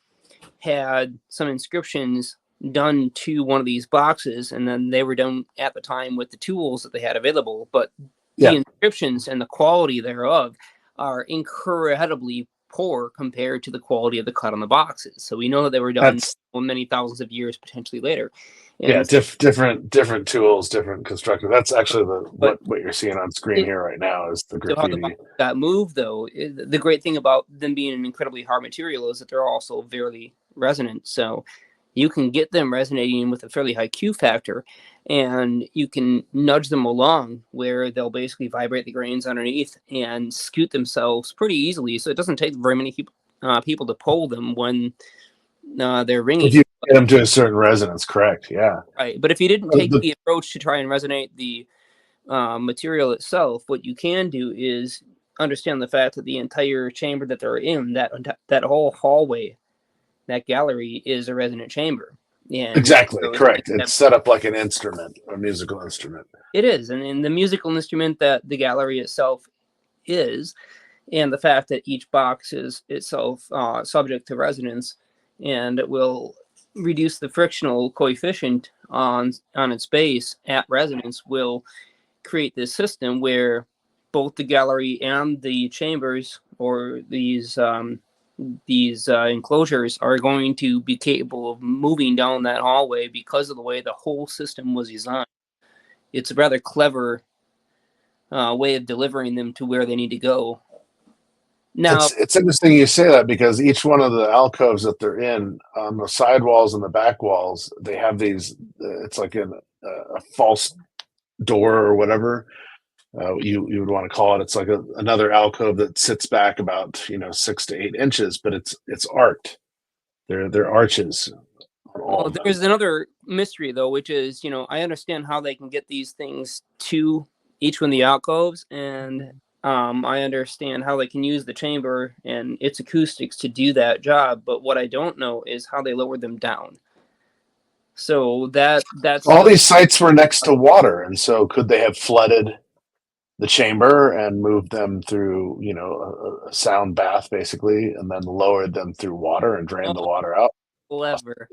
had some inscriptions done to one of these boxes, and then they were done at the time with the tools that they had available. But the inscriptions and the quality thereof are incredibly poor compared to the quality of the cut on the boxes. So we know that they were done many thousands of years potentially later. And different tools, different constructors. That's actually what you're seeing on screen here right now is the graffiti. So how the box got moved, though, the great thing about them being an incredibly hard material is that they're also very resonant. So you can get them resonating with a fairly high Q factor, and you can nudge them along where they'll basically vibrate the grains underneath and scoot themselves pretty easily. So it doesn't take very many people to pull them when they're ringing. If you get them to a certain resonance, correct? Yeah. Right, but if you didn't take the approach to try and resonate the material itself, what you can do is understand the fact that the entire chamber that they're in, that whole hallway, that gallery, is a resonant chamber. And exactly, correct. It's set up like an instrument, a musical instrument. It is, and the musical instrument that the gallery itself is, and the fact that each box is itself subject to resonance, and it will reduce the frictional coefficient on its base at resonance, will create this system where both the gallery and the chambers, or these enclosures, are going to be capable of moving down that hallway because of the way the whole system was designed. It's a rather clever way of delivering them to where they need to go. Now, it's interesting you say that, because each one of the alcoves that they're in, on the side walls and the back walls, they have these. It's like a false door or whatever you would want to call it. It's like another alcove that sits back about 6 to 8 inches, but it's arced. They're arches on all Well, of them. there's another mystery though, which is, I understand how they can get these things to each one of the alcoves, and I understand how they can use the chamber and its acoustics to do that job. But what I don't know is how they lower them down. So that's all these sites were next to water, and so could they have flooded the chamber and moved them through, a sound bath basically, and then lowered them through water and drained the water out? clever.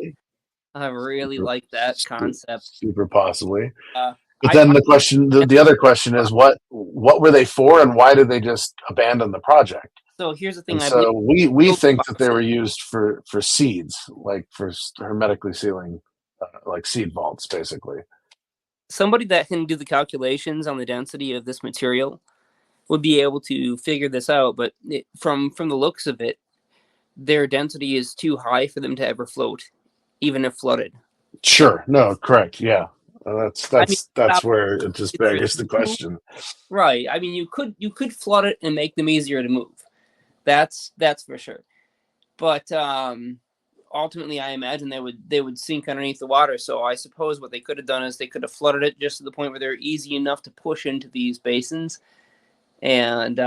I really like that concept. Super possibly. I- But then the other question is, what were they for, and why did they just abandon the project? So here's the thing. And so we think that they were used for seeds, like for hermetically sealing, like seed vaults, basically. Somebody that can do the calculations on the density of this material would be able to figure this out. But from the looks of it, their density is too high for them to ever float, even if flooded. Sure. No. Correct. Yeah. That's where it just begs the question. Right. I mean, you could flood it and make them easier to move. That's for sure. But ultimately, I imagine they would sink underneath the water. So I suppose what they could have done is they could have flooded it just to the point where they're easy enough to push into these basins, and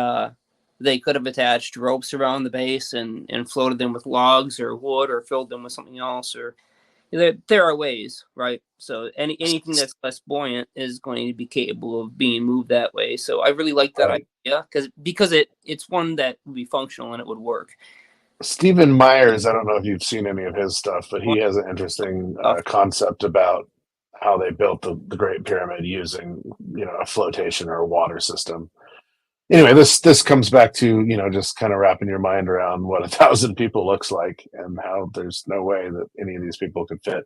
they could have attached ropes around the base and floated them with logs or wood, or filled them with something else. Or there are ways, right? So anything that's less buoyant is going to be capable of being moved that way. So I really like that idea because it's one that would be functional and it would work. Stephen Myers, I don't know if you've seen any of his stuff, but he has an interesting concept about how they built the Great Pyramid using, a flotation or a water system. Anyway, this comes back to, just kind of wrapping your mind around what 1,000 people looks like, and how there's no way that any of these people could fit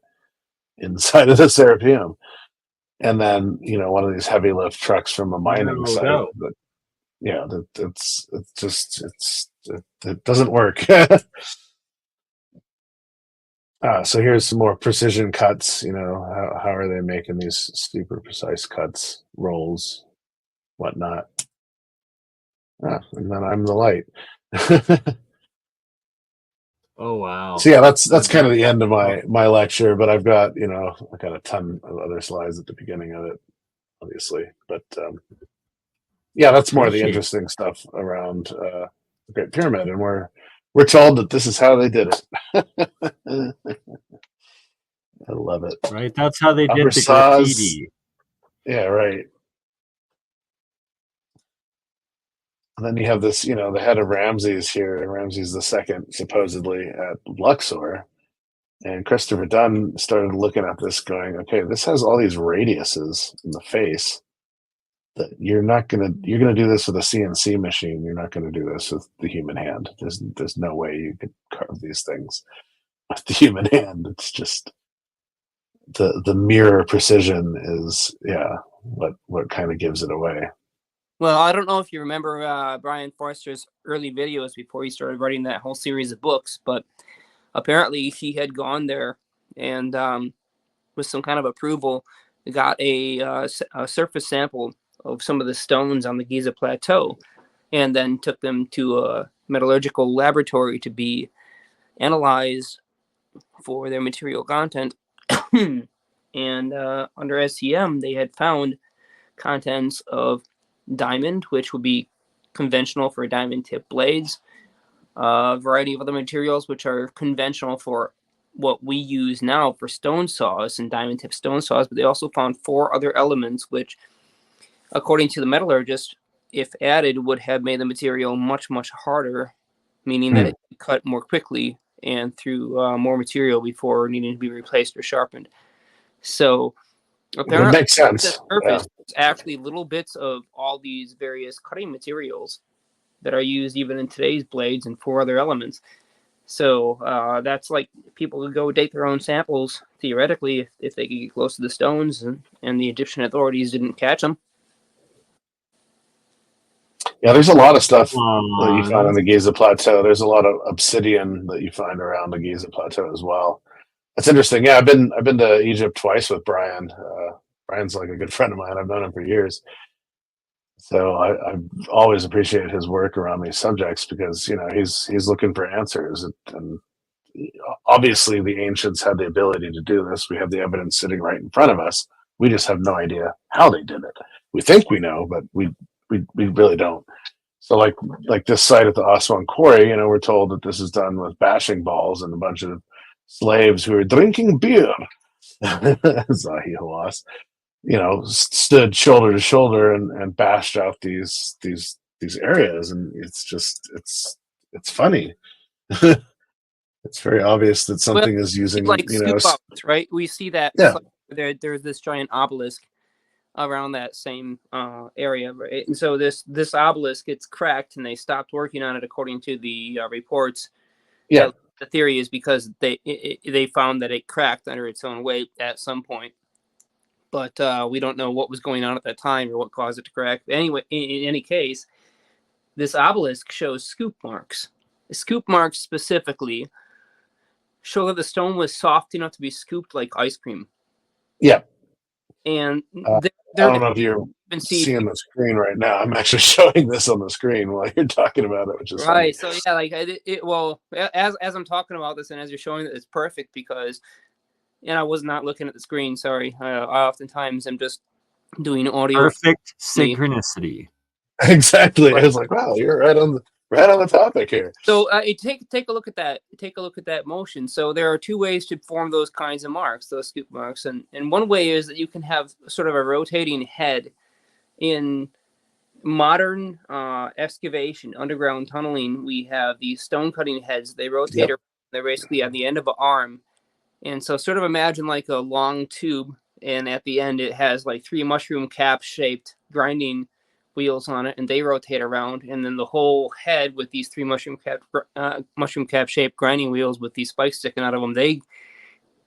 inside of the Serapeum. And then, one of these heavy lift trucks from a mining site. No. But yeah, it doesn't work. So here's some more precision cuts. How are they making these super precise cuts, rolls, whatnot? And then I'm the light. Oh wow! So yeah, that's kind of the end of my lecture. But I've got I got a ton of other slides at the beginning of it, obviously. But yeah, that's more of the interesting stuff around the Great Pyramid, and we're told that this is how they did it. I love it. Right, that's how they did the graffiti. Yeah, right. And then you have this, the head of Ramses here, Ramses II, supposedly at Luxor. And Christopher Dunn started looking at this going, okay, this has all these radiuses in the face that you're going to do this with a CNC machine. You're not going to do this with the human hand. There's no way you could carve these things with the human hand. It's just the mere precision is, what kind of gives it away. Well, I don't know if you remember Brien Forester's early videos before he started writing that whole series of books, but apparently he had gone there and with some kind of approval, got a surface sample of some of the stones on the Giza Plateau, and then took them to a metallurgical laboratory to be analyzed for their material content. And under SCM, they had found contents of diamond, which would be conventional for diamond tip blades, a variety of other materials which are conventional for what we use now for stone saws and diamond tip stone saws. But they also found 4 other elements which, according to the metallurgist, if added, would have made the material much, much harder, meaning that it could cut more quickly and through more material before needing to be replaced or sharpened. So apparently, it makes sense. The surface is actually little bits of all these various cutting materials that are used even in today's blades and 4 other elements. So that's like people could go date their own samples theoretically if they could get close to the stones and the Egyptian authorities didn't catch them. Yeah, there's a lot of stuff that you find on the Giza Plateau. There's a lot of obsidian that you find around the Giza Plateau as well. That's interesting. Yeah, I've been to Egypt twice with Brian. Brian's like a good friend of mine. I've known him for years. So I've always appreciated his work around these subjects because, he's looking for answers. And obviously the ancients had the ability to do this. We have the evidence sitting right in front of us. We just have no idea how they did it. We think we know, but we really don't. So like this site at the Aswan Quarry, we're told that this is done with bashing balls and a bunch of slaves who are drinking beer. Zahi Hawass, stood shoulder to shoulder and bashed out these areas, and it's funny. It's very obvious that something is using, like scoop outs, right? We see that Yeah. There's this giant obelisk around that same area, right? And so this obelisk gets cracked, and they stopped working on it, according to the reports. Yeah. The theory is because they found that it cracked under its own weight at some point, but we don't know what was going on at that time or what caused it to crack. But anyway, in any case, this obelisk shows scoop marks. The scoop marks specifically show that the stone was soft enough to be scooped like ice cream. Yeah. And I don't know if you're seeing the screen right now. I'm actually showing this on the screen while you're talking about it, which is right. funny. So yeah, like well, as I'm talking about this and as you're showing it, it's perfect because, and I was not looking at the screen. Sorry. I oftentimes am just doing audio. Perfect synchronicity. Exactly. I was like, wow, you're right on the topic here. So take a look at that. Take a look at that motion. So there are two ways to form those kinds of marks, those scoop marks, and one way is that you can have sort of a rotating head. In modern excavation, underground tunneling, we have these stone cutting heads. They rotate around. They're basically at the end of an arm, and so sort of imagine like a long tube, and at the end it has like three mushroom cap shaped grinding wheels on it, and they rotate around, and then the whole head with these three mushroom cap shaped grinding wheels with these spikes sticking out of them,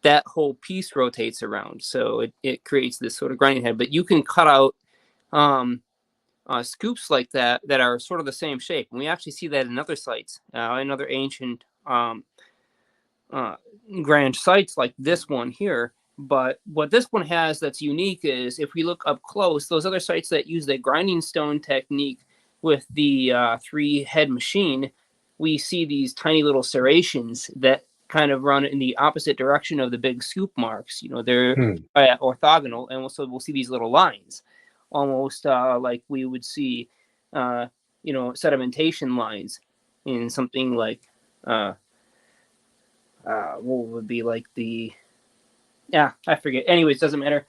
that whole piece rotates around, so it creates this sort of grinding head. But you can cut out scoops like that are sort of the same shape, and we actually see that in other sites, in other ancient grand sites like this one here. But what this one has that's unique is if we look up close, those other sites that use the grinding stone technique with the three head machine, we see these tiny little serrations that kind of run in the opposite direction of the big scoop marks. They're orthogonal, and also we'll see these little lines, almost like we would see, sedimentation lines in something like what would be like I forget. Anyways, doesn't matter.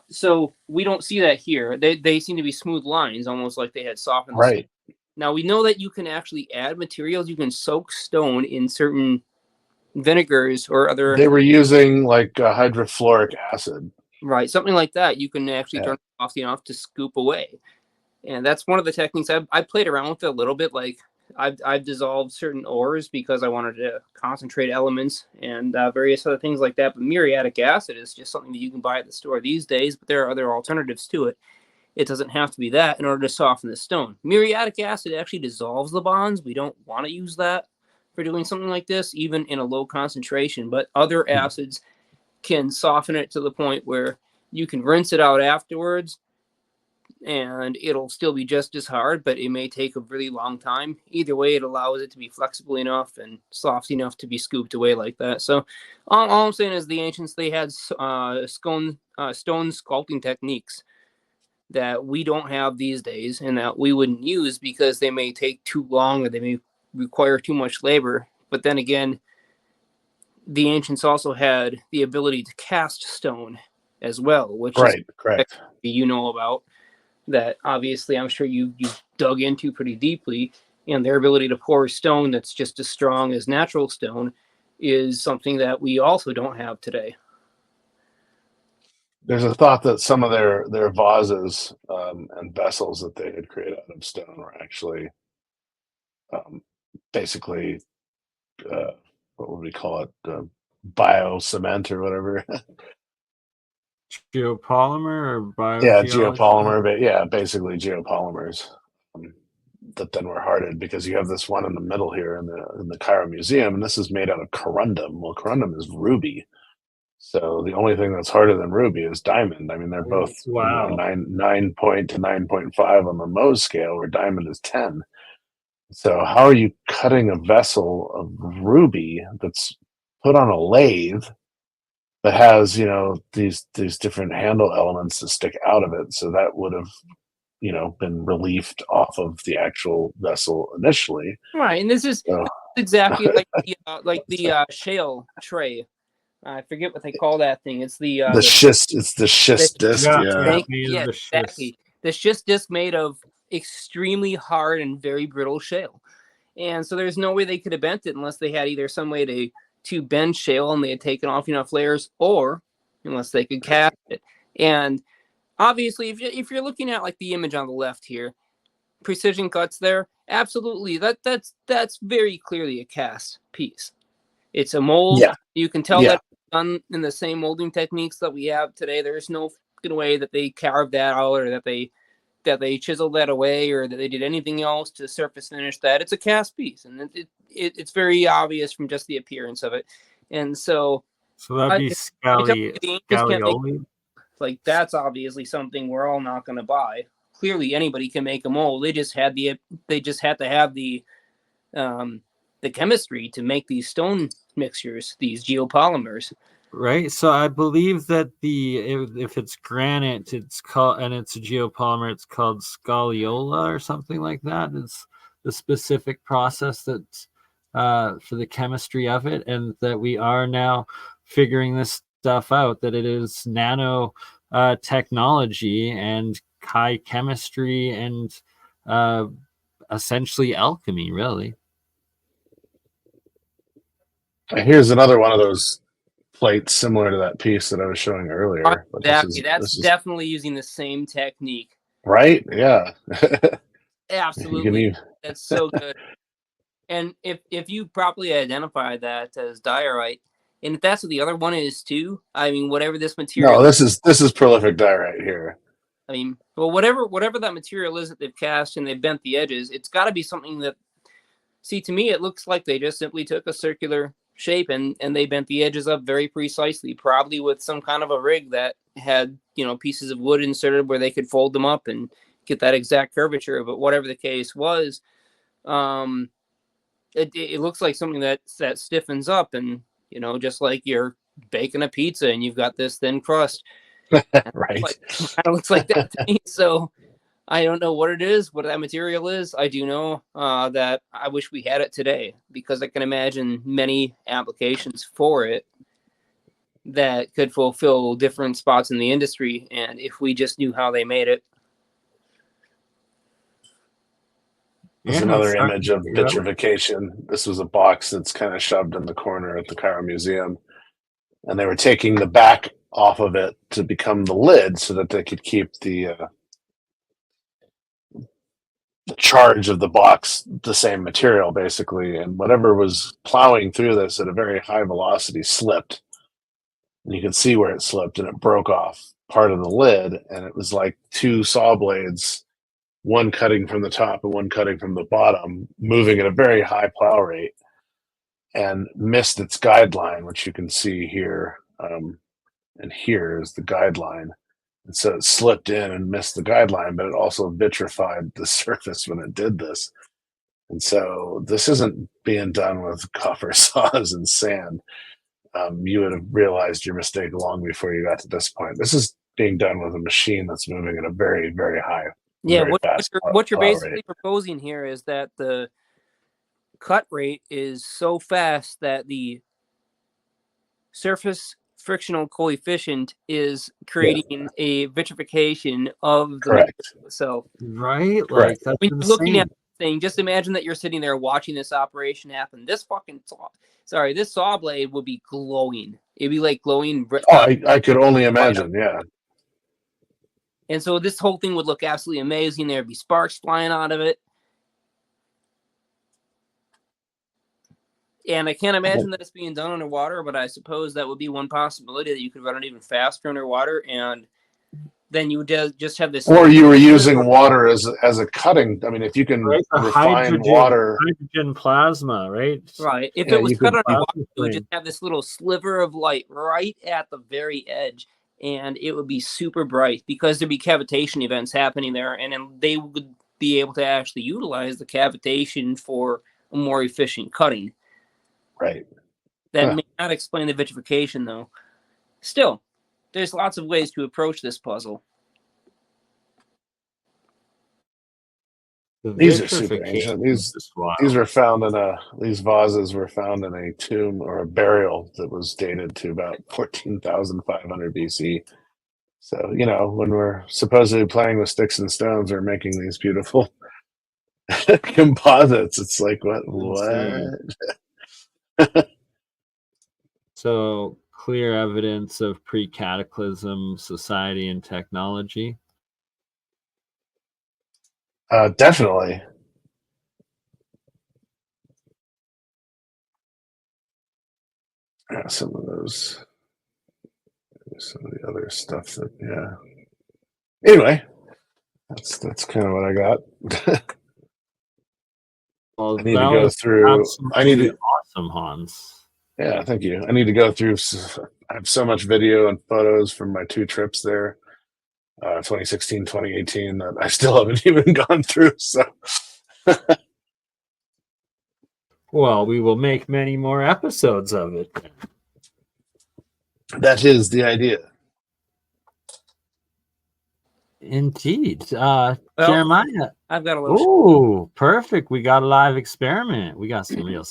So we don't see that here. They seem to be smooth lines, almost like they had softened. Right. Now we know that you can actually add materials. You can soak stone in certain vinegars or other. They were using like hydrofluoric acid. Right, something like that. You can actually turn it off enough to scoop away, and that's one of the techniques. I played around with it a little bit. Like I've dissolved certain ores because I wanted to concentrate elements and various other things like that. But muriatic acid is just something that you can buy at the store these days. But there are other alternatives to it. It doesn't have to be that in order to soften the stone. Muriatic acid actually dissolves the bonds. We don't want to use that for doing something like this, even in a low concentration. But other acids can soften it to the point where you can rinse it out afterwards and it'll still be just as hard, but it may take a really long time. Either way, it allows it to be flexible enough and soft enough to be scooped away like that. So all I'm saying is the ancients, they had stone sculpting techniques that we don't have these days and that we wouldn't use because they may take too long or they may require too much labor. But then again, the ancients also had the ability to cast stone as well, which is correct. About that. Obviously, I'm sure you dug into pretty deeply, and their ability to pour stone that's just as strong as natural stone is something that we also don't have today. There's a thought that some of their vases and vessels that they had created out of stone were actually basically what would we call it? Bio cement or whatever. Geopolymer or bio? Yeah, geopolymer, but basically geopolymers that then were hardened, because you have this one in the middle here in the Cairo Museum, and this is made out of corundum. Well, corundum is ruby, So the only thing that's harder than ruby is diamond. I mean, they're both Wow. 9 point to 9.5 on the Mohs scale, where diamond is 10. So how are you cutting a vessel of ruby that's put on a lathe that has, these different handle elements that stick out of it? So that would have, been relieved off of the actual vessel initially. Right, and this is So, exactly like the shale tray. I forget what they call that thing. It's the schist. It's the schist disc. Yeah. yes, exactly. The schist disc made of extremely hard and very brittle shale, and so there's no way they could have bent it unless they had either some way to bend shale and they had taken off enough layers, or unless they could cast it. And obviously, if you're looking at like the image on the left here, precision cuts there, absolutely, that's very clearly a cast piece. It's a mold. Yeah. You can tell that it's done in the same molding techniques that we have today. There's no way that they carved that out, or that they chiseled that away, or that they did anything else to surface finish that. It's a cast piece, and it's very obvious from just the appearance of it. And so that'd be scallioli. Like, that's obviously something we're all not going to buy. Clearly, anybody can make a mold. They just had to have the chemistry to make these stone mixtures, these geopolymers. Right. So I believe that if it's granite, it's called, and it's a geopolymer, it's called scaliola or something like that. It's the specific process that's for the chemistry of it, and that we are now figuring this stuff out, that it is nano technology and high chemistry and essentially alchemy, really. Here's another one of those plates similar to that piece that I was showing earlier. But that's definitely using the same technique. Right? Yeah. Absolutely. That's so good. And if you properly identify that as diorite, and if that's what the other one is too, I mean, whatever this material. No, this is prolific diorite here. I mean, well, whatever that material is that they've cast and they've bent the edges, it's got to be something that. See, to me, it looks like they just simply took a circular shape and they bent the edges up very precisely, probably with some kind of a rig that had, pieces of wood inserted where they could fold them up and get that exact curvature. But whatever the case was, it looks like something that stiffens up, and, just like you're baking a pizza and you've got this thin crust. Right. Kind of looks like that to me. So I don't know what it is, what that material is. I do know that I wish we had it today, because I can imagine many applications for it that could fulfill different spots in the industry. And if we just knew how they made it. There's another image of vitrification. This was a box that's kind of shoved in the corner at the Cairo Museum. And they were taking the back off of it to become the lid so that they could keep the charge of the box the same material, basically. And whatever was plowing through this at a very high velocity slipped. And you can see where it slipped, and it broke off part of the lid. And it was like two saw blades, one cutting from the top and one cutting from the bottom, moving at a very high plow rate, and missed its guideline, which you can see here. And here is the guideline. And so it slipped in and missed the guideline, but it also vitrified the surface when it did this. And so this isn't being done with copper saws and sand. You would have realized your mistake long before you got to this point. This is being done with a machine that's moving at a very, very high. Yeah, what you're basically proposing here is that the cut rate is so fast that the surface frictional coefficient is creating a vitrification of the Correct. material itself. Right? Correct. Like, that's when you're looking at the thing, just imagine that you're sitting there watching this operation happen. This saw blade would be glowing. It'd be like glowing. I could only imagine, yeah. And so this whole thing would look absolutely amazing. There'd be sparks flying out of it. And I can't imagine that it's being done underwater, but I suppose that would be one possibility, that you could run it even faster underwater. And then you would just have this. Or you were using water as a cutting. I mean, if you can refine water, hydrogen plasma, right? Right. If Yeah, it was you cut could- on water, it would just have this little sliver of light right at the very edge, and it would be super bright because there'd be cavitation events happening there, and then they would be able to actually utilize the cavitation for a more efficient cutting. right? That may not explain the vitrification, though. Still, there's lots of ways to approach this puzzle. These are super ancient. These were found in these vases were found in a tomb or a burial that was dated to about 14,500 BC. So, you know, when we're supposedly playing with sticks and stones, we're making these beautiful composites. It's like, what? So, clear evidence of pre-cataclysm society and technology. Definitely. Yeah, some of those, some of the other stuff that, yeah. Anyway, that's kind of what I got. Well, I need to go through. I need to. Awesome, Hans. Yeah, thank you. I need to go through. I have so much video and photos from my 2 trips there, 2016, 2018, that I still haven't even gone through. So, well, we will make many more episodes of it. that is the idea. Indeed. Jeremiah. I've got a little. Ooh, perfect. We got a live experiment. We got some real